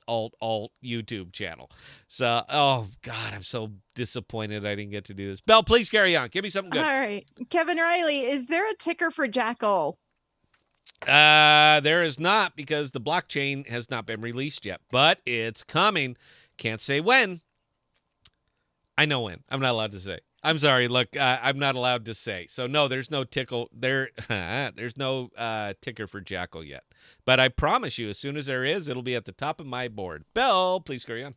YouTube channel. So, oh God, I'm so disappointed I didn't get to do this. Belle, please carry on. Give me something good. All right. Kevin Riley, is there a ticker for Jackal? There is not, because the blockchain has not been released yet, but it's coming. Can't say when. I know when. I'm not allowed to say. I'm sorry. Look, I'm not allowed to say. So no, there's no there's no ticker for Jackal yet. But I promise you, as soon as there is, it'll be at the top of my board. Bell, please carry on.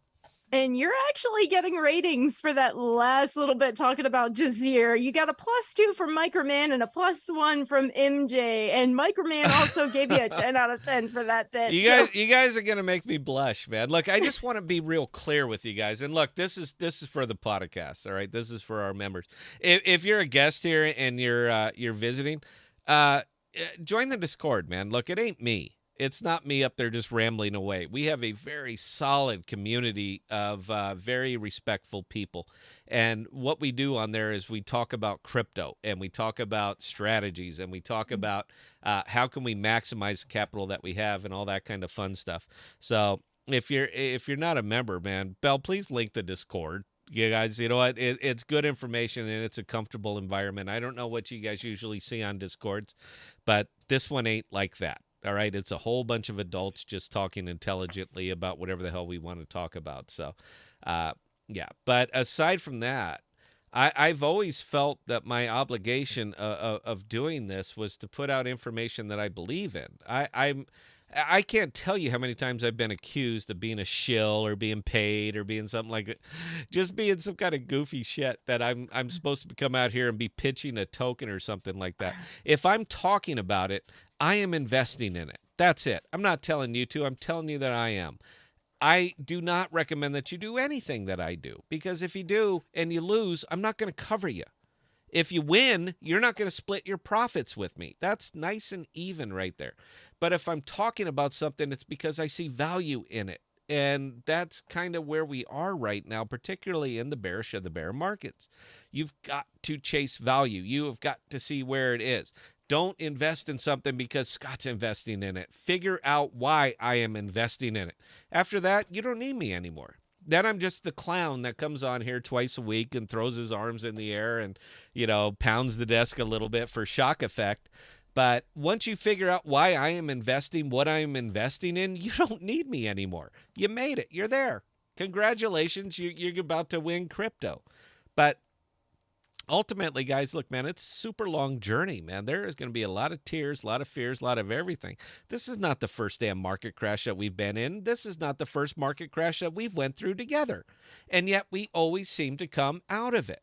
And you're actually getting ratings for that last little bit talking about Jazeer. You got a +2 from Microman and a +1 from MJ. And Microman also gave you a 10 out of 10 for that bit. You guys are gonna make me blush, man. Look, I just want to be real clear with you guys. And look, this is for the podcast. All right, this is for our members. If you're a guest here and you're visiting, join the Discord, man. Look, it ain't me. It's not me up there just rambling away. We have a very solid community of very respectful people. And what we do on there is we talk about crypto, and we talk about strategies, and we talk about how can we maximize the capital that we have and all that kind of fun stuff. So if you're not a member, man, Belle, please link the Discord. You guys, you know what? It's good information, and it's a comfortable environment. I don't know what you guys usually see on Discords, but this one ain't like that. All right, it's a whole bunch of adults just talking intelligently about whatever the hell we want to talk about. So, yeah. But aside from that, I've always felt that my obligation of doing this was to put out information that I believe in. I can't tell you how many times I've been accused of being a shill or being paid or being something like that. Just being some kind of goofy shit that I'm supposed to come out here and be pitching a token or something like that. If I'm talking about it, I am investing in it. That's it. I'm not telling you to. I'm telling you that I am. I do not recommend that you do anything that I do, because if you do and you lose, I'm not going to cover you. If you win, you're not going to split your profits with me. That's nice and even right there. But if I'm talking about something, it's because I see value in it. And that's kind of where we are right now, particularly in the bearish of the bear markets. You've got to chase value. You have got to see where it is. Don't invest in something because Scott's investing in it. Figure out why I am investing in it. After that, you don't need me anymore. Then I'm just the clown that comes on here twice a week and throws his arms in the air and, pounds the desk a little bit for shock effect. But once you figure out why I am investing what I am investing in, you don't need me anymore. You made it. You're there. Congratulations. You're about to win crypto. But ultimately, guys, look, man, it's a super long journey, man. There is going to be a lot of tears, a lot of fears, a lot of everything. This is not the first damn market crash that we've been in. This is not the first market crash that we've went through together. And yet we always seem to come out of it.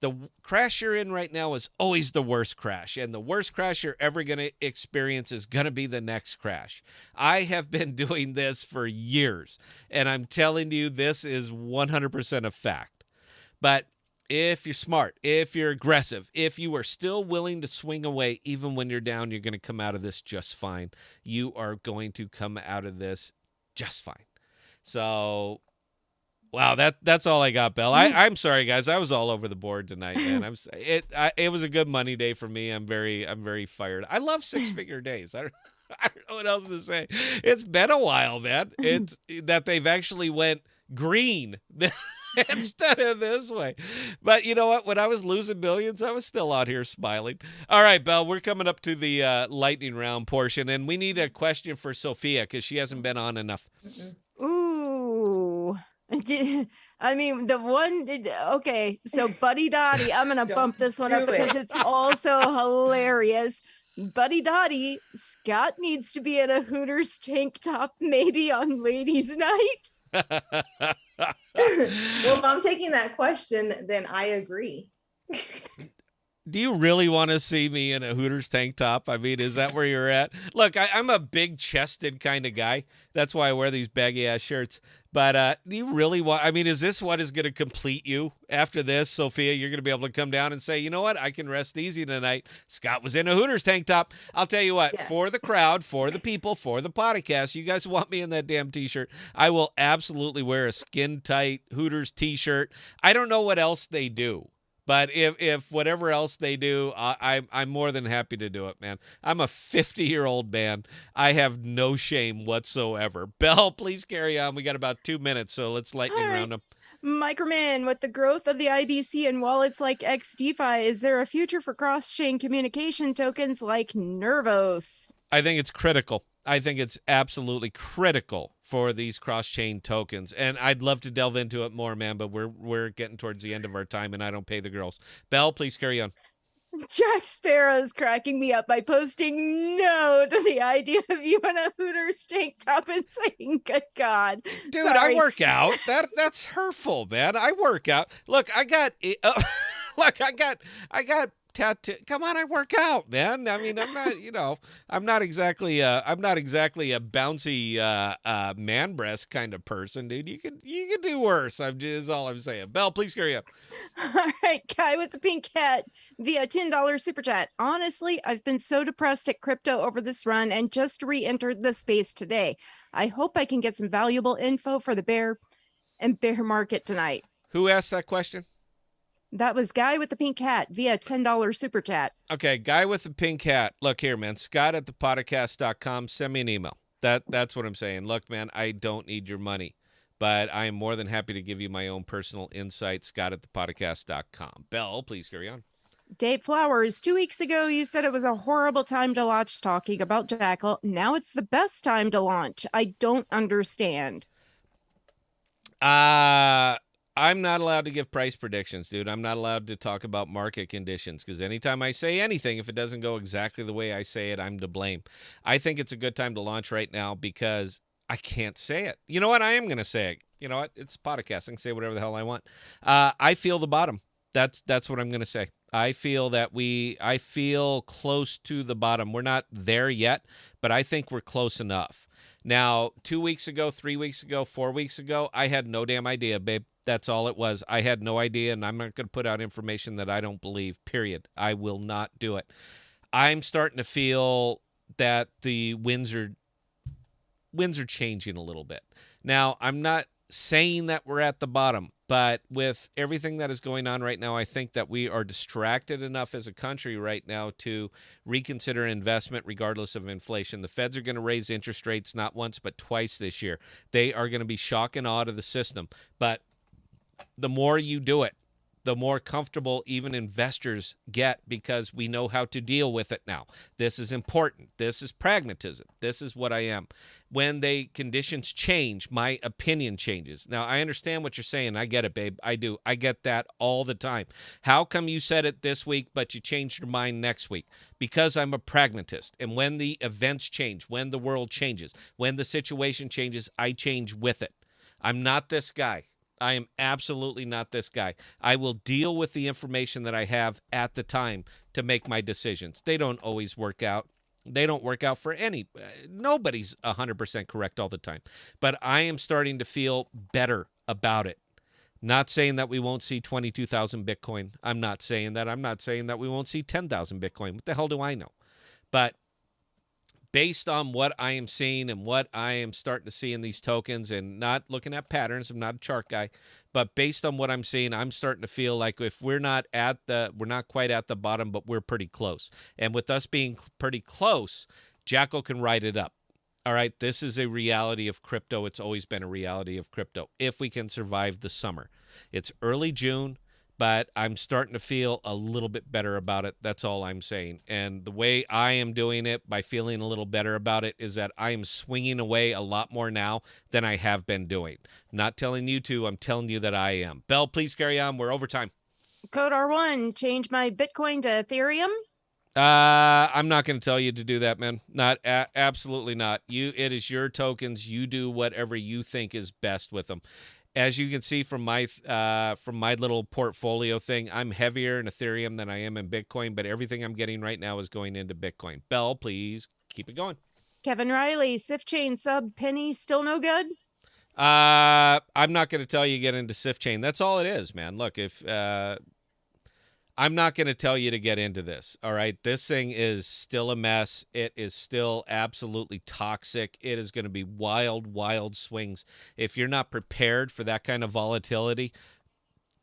The crash you're in right now is always the worst crash, and the worst crash you're ever going to experience is going to be the next crash. I have been doing this for years, and I'm telling you, this is 100% a fact. But if you're smart, if you're aggressive, if you are still willing to swing away even when you're down, you're going to come out of this just fine. You are going to come out of this just fine. So, wow, that's all I got, Belle. I'm sorry, guys. I was all over the board tonight, man. It was a good money day for me. I'm very fired. I love 6-figure days. I don't know what else to say. It's been a while, man. It's that they've actually went green instead of this way. But you know what? When I was losing millions, I was still out here smiling. All right, Belle, we're coming up to the lightning round portion, and we need a question for Sophia because she hasn't been on enough. Ooh. I mean, okay, so Buddy Dottie, I'm going to bump this one up because it's also hilarious. Buddy Dottie, Scott needs to be in a Hooters tank top maybe on ladies' night. Well, if I'm taking that question, then I agree. Do you really want to see me in a Hooters tank top? I mean, is that where you're at? Look, I'm a big chested kind of guy. That's why I wear these baggy ass shirts. But do you really want, I mean, is this what is going to complete you after this, Sophia? You're going to be able to come down and say, you know what? I can rest easy tonight. Scott was in a Hooters tank top. I'll tell you what, For the crowd, for the people, for the podcast, you guys want me in that damn t-shirt. I will absolutely wear a skin tight Hooters t-shirt. I don't know what else they do. But if whatever else they do, I'm more than happy to do it, man. I'm a 50-year-old man. I have no shame whatsoever. Belle, please carry on. We got about 2 minutes, so let's lightning round them. Microman, with the growth of the IBC and wallets like XDeFi, is there a future for cross-chain communication tokens like Nervos? I think it's critical. I think it's absolutely critical for these cross-chain tokens. And I'd love to delve into it more, man, but we're getting towards the end of our time, and I don't pay the girls. Belle, please carry on. Jack Sparrow's cracking me up by posting no to the idea of you in a Hooters tank top and saying, good God. Dude, Sorry. I work out. That's hurtful, man. I work out. Look, I got tattoo. Come on, I work out, man. I mean, I'm not exactly a bouncy man breast kind of person, dude. You can do worse. Is all I'm saying. Belle, please carry on. All right, guy with the pink hat via $10 super chat. Honestly, I've been so depressed at crypto over this run and just re-entered the space today. I hope I can get some valuable info for the bear market tonight. Who asked that question? That was guy with the pink hat via $10 super chat. Okay, guy with the pink hat. Look here, man. Scott at ThePodocasts.com. Send me an email. That's what I'm saying. Look, man, I don't need your money, but I am more than happy to give you my own personal insight. Scott at ThePodocasts.com. Belle, please carry on. Dave Flowers, 2 weeks ago, you said it was a horrible time to launch talking about Jackal. Now it's the best time to launch. I don't understand. I'm not allowed to give price predictions, dude. I'm not allowed to talk about market conditions because anytime I say anything, if it doesn't go exactly the way I say it, I'm to blame. I think it's a good time to launch right now because I can't say it. You know what? I am going to say it. You know what? It's podcast. I can say whatever the hell I want. I feel the bottom. That's what I'm going to say. I feel I feel close to the bottom. We're not there yet, but I think we're close enough. Now, 2 weeks ago, 3 weeks ago, 4 weeks ago, I had no damn idea, babe. That's all it was. I had no idea, and I'm not going to put out information that I don't believe, period. I will not do it. I'm starting to feel that the winds are changing a little bit. Now, I'm not saying that we're at the bottom, but with everything that is going on right now, I think that we are distracted enough as a country right now to reconsider investment regardless of inflation. The Feds are going to raise interest rates not once but twice this year. They are going to be shock and awe to the system. But the more you do it, the more comfortable even investors get because we know how to deal with it now. This is important. This is pragmatism. This is what I am. When conditions change, my opinion changes. Now, I understand what you're saying. I get it, babe. I do. I get that all the time. How come you said it this week, but you changed your mind next week? Because I'm a pragmatist. And when the events change, when the world changes, when the situation changes, I change with it. I'm not this guy. I am absolutely not this guy. I will deal with the information that I have at the time to make my decisions. They don't always work out. They don't work out for nobody's 100% correct all the time. But I am starting to feel better about it. Not saying that we won't see 22,000 Bitcoin. I'm not saying that. I'm not saying that we won't see 10,000 Bitcoin. What the hell do I know? But based on what I am seeing and what I am starting to see in these tokens and not looking at patterns, I'm not a chart guy, but based on what I'm seeing, I'm starting to feel like if we're not quite at the bottom, but we're pretty close. And with us being pretty close, Jackal can ride it up. All right, this is a reality of crypto. It's always been a reality of crypto if we can survive the summer. It's early June. But I'm starting to feel a little bit better about it. That's all I'm saying. And the way I am doing it by feeling a little better about it is that I am swinging away a lot more now than I have been doing. I'm not telling you to. I'm telling you that I am. Belle, please carry on. We're over time. Code R1, change my Bitcoin to Ethereum. I'm not going to tell you to do that, man. Absolutely not. It is your tokens. You do whatever you think is best with them. As you can see from my little portfolio thing, I'm heavier in Ethereum than I am in Bitcoin, but everything I'm getting right now is going into Bitcoin. Belle, please keep it going. Kevin Riley, Sifchain sub penny, still no good? I'm not going to tell you to get into Sifchain. That's all it is, man. Look, if I'm not going to tell you to get into this, all right? This thing is still a mess. It is still absolutely toxic. It is going to be wild, wild swings. If you're not prepared for that kind of volatility,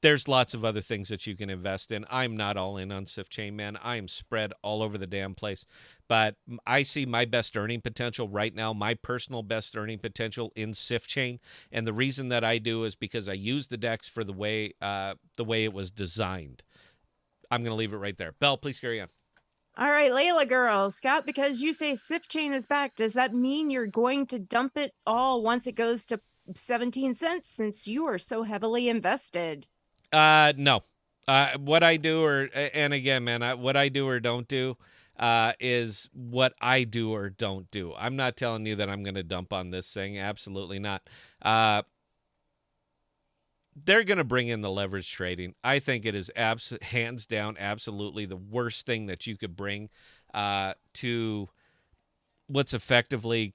there's lots of other things that you can invest in. I'm not all in on Sifchain, man. I am spread all over the damn place. But I see my best earning potential right now, my personal best earning potential in Sifchain. And the reason that I do is because I use the DEX for the way it was designed. I'm going to leave it right there. Belle, please carry on. All right, Layla girl. Scott, because you say Sifchain is back, does that mean you're going to dump it all once it goes to 17 cents since you are so heavily invested? No. What I do and again, man, what I do or don't do is what I do or don't do. I'm not telling you that I'm going to dump on this thing. Absolutely not. They're going to bring in the leverage trading. I think it is hands down absolutely the worst thing that you could bring to what's effectively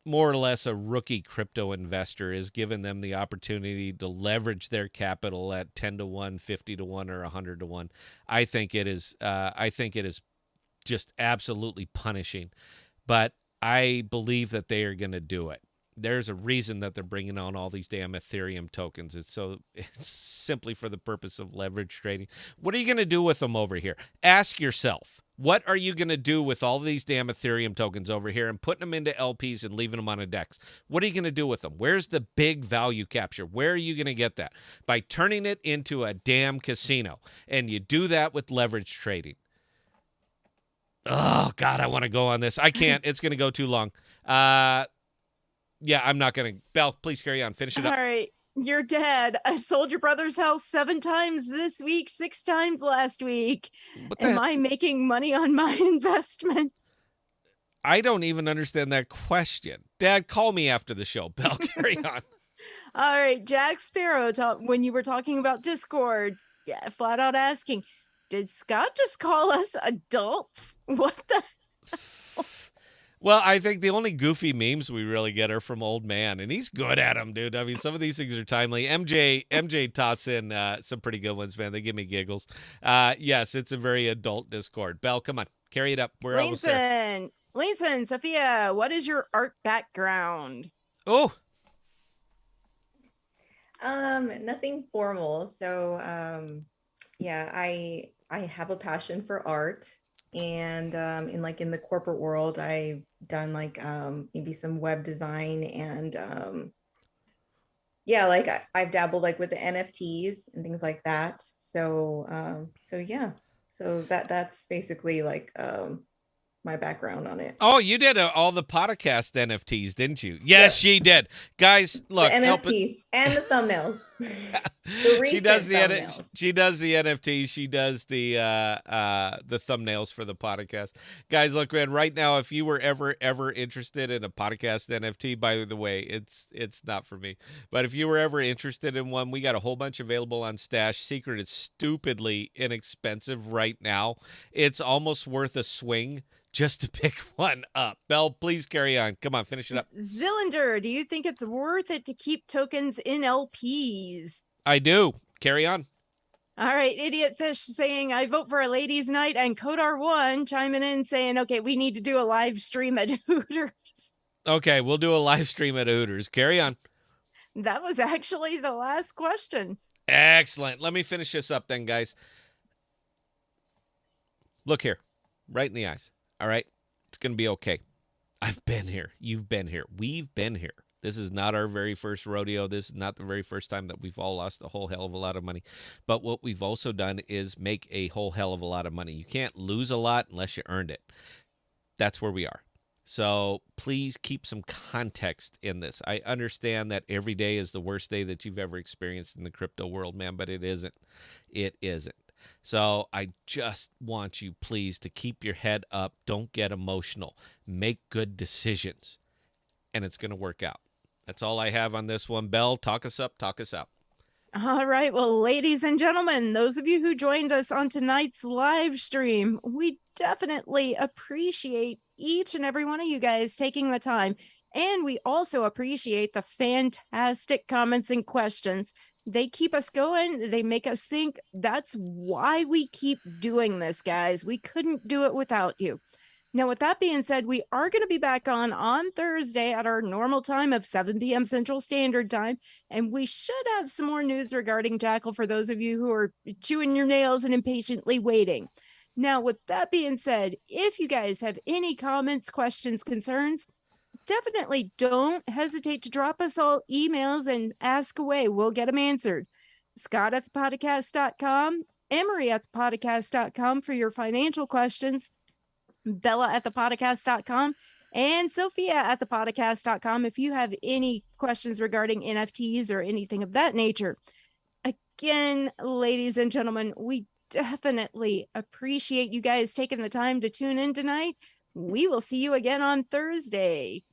more or less a rookie crypto investor, is giving them the opportunity to leverage their capital at 10 to 1, 50 to 1, or 100 to 1. I think it is just absolutely punishing. But I believe that they are going to do it. There's a reason that they're bringing on all these damn Ethereum tokens. It's simply for the purpose of leverage trading. What are you going to do with them over here? Ask yourself, what are you going to do with all these damn Ethereum tokens over here and putting them into LPs and leaving them on a DEX? What are you going to do with them? Where's the big value capture? Where are you going to get that? By turning it into a damn casino. And you do that with leverage trading. Oh, God, I want to go on this. I can't. It's going to go too long. Yeah, I'm not going to. Belle, please carry on. Finish it up. All right. Your dad. I sold your brother's house 7 times this week, 6 times last week. What the Am hell? I making money on my investment? I don't even understand that question. Dad, call me after the show. Bell, carry on. All right, Jack Sparrow, when you were talking about Discord, yeah, flat out asking, did Scott just call us adults? What the? Well, I think the only goofy memes we really get are from Old Man, and he's good at them, dude. I mean, some of these things are timely. MJ tots in some pretty good ones, man. They give me giggles. Yes, it's a very adult Discord. Bell, come on, carry it up. We're almost there. Linson, Sophia, what is your art background? Oh, Nothing formal. So, yeah, I have a passion for art, and in the corporate world, I've done maybe some web design, and yeah, I've dabbled with the NFTs and things like that. So yeah, so that's basically my background on it. oh, you did all the podcast NFTs, didn't you? Yes, she did. Guys, look, the help it. NFTs and the thumbnails. She does the thumbnails. she does the NFTs. She does the thumbnails for the podcast. Guys, look, man. Right now, if you were ever interested in a podcast NFT, by the way, it's not for me. But if you were ever interested in one, we got a whole bunch available on Stash. Secret is stupidly inexpensive right now. It's almost worth a swing just to pick one up. Belle, please carry on. Come on, finish it up. Zillinger, do you think it's worth it to keep tokens in LPs? I do. Carry on. All right, Idiot Fish saying, I vote for a ladies' night, and Kodar1 chiming in saying, okay, we need to do a live stream at Hooters. Okay, we'll do a live stream at Hooters. Carry on. That was actually the last question. Excellent. Let me finish this up then, guys. Look here, right in the eyes. All right? It's going to be okay. I've been here. You've been here. We've been here. This is not our very first rodeo. This is not the very first time that we've all lost a whole hell of a lot of money. But what we've also done is make a whole hell of a lot of money. You can't lose a lot unless you earned it. That's where we are. So please keep some context in this. I understand that every day is the worst day that you've ever experienced in the crypto world, man, but it isn't. It isn't. So I just want you, please, to keep your head up. Don't get emotional. Make good decisions, and it's going to work out. That's all I have on this one. Belle, talk us up, talk us out. All right. Well, ladies and gentlemen, those of you who joined us on tonight's live stream, we definitely appreciate each and every one of you guys taking the time. And we also appreciate the fantastic comments and questions. They keep us going. They make us think. That's why we keep doing this, guys. We couldn't do it without you. Now, with that being said, we are going to be back on Thursday at our normal time of 7 p.m. Central Standard Time. And we should have some more news regarding Jackal for those of you who are chewing your nails and impatiently waiting. Now, with that being said, if you guys have any comments, questions, concerns, definitely don't hesitate to drop us all emails and ask away. We'll get them answered. Scott at ThePodocasts.com, Emery at ThePodocasts.com for your financial questions, Bella at ThePodocasts.com, and Sophia at ThePodocasts.com if you have any questions regarding NFTs or anything of that nature. Again, ladies and gentlemen, we definitely appreciate you guys taking the time to tune in tonight. We will see you again on Thursday.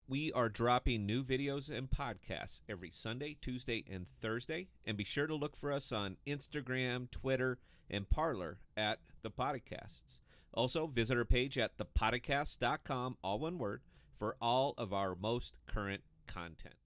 We are dropping new videos and podcasts every Sunday, Tuesday, and Thursday. And be sure to look for us on Instagram, Twitter, and Parler at ThePodocasts. Also, visit our page at ThePodocasts.com, all one word, for all of our most current content.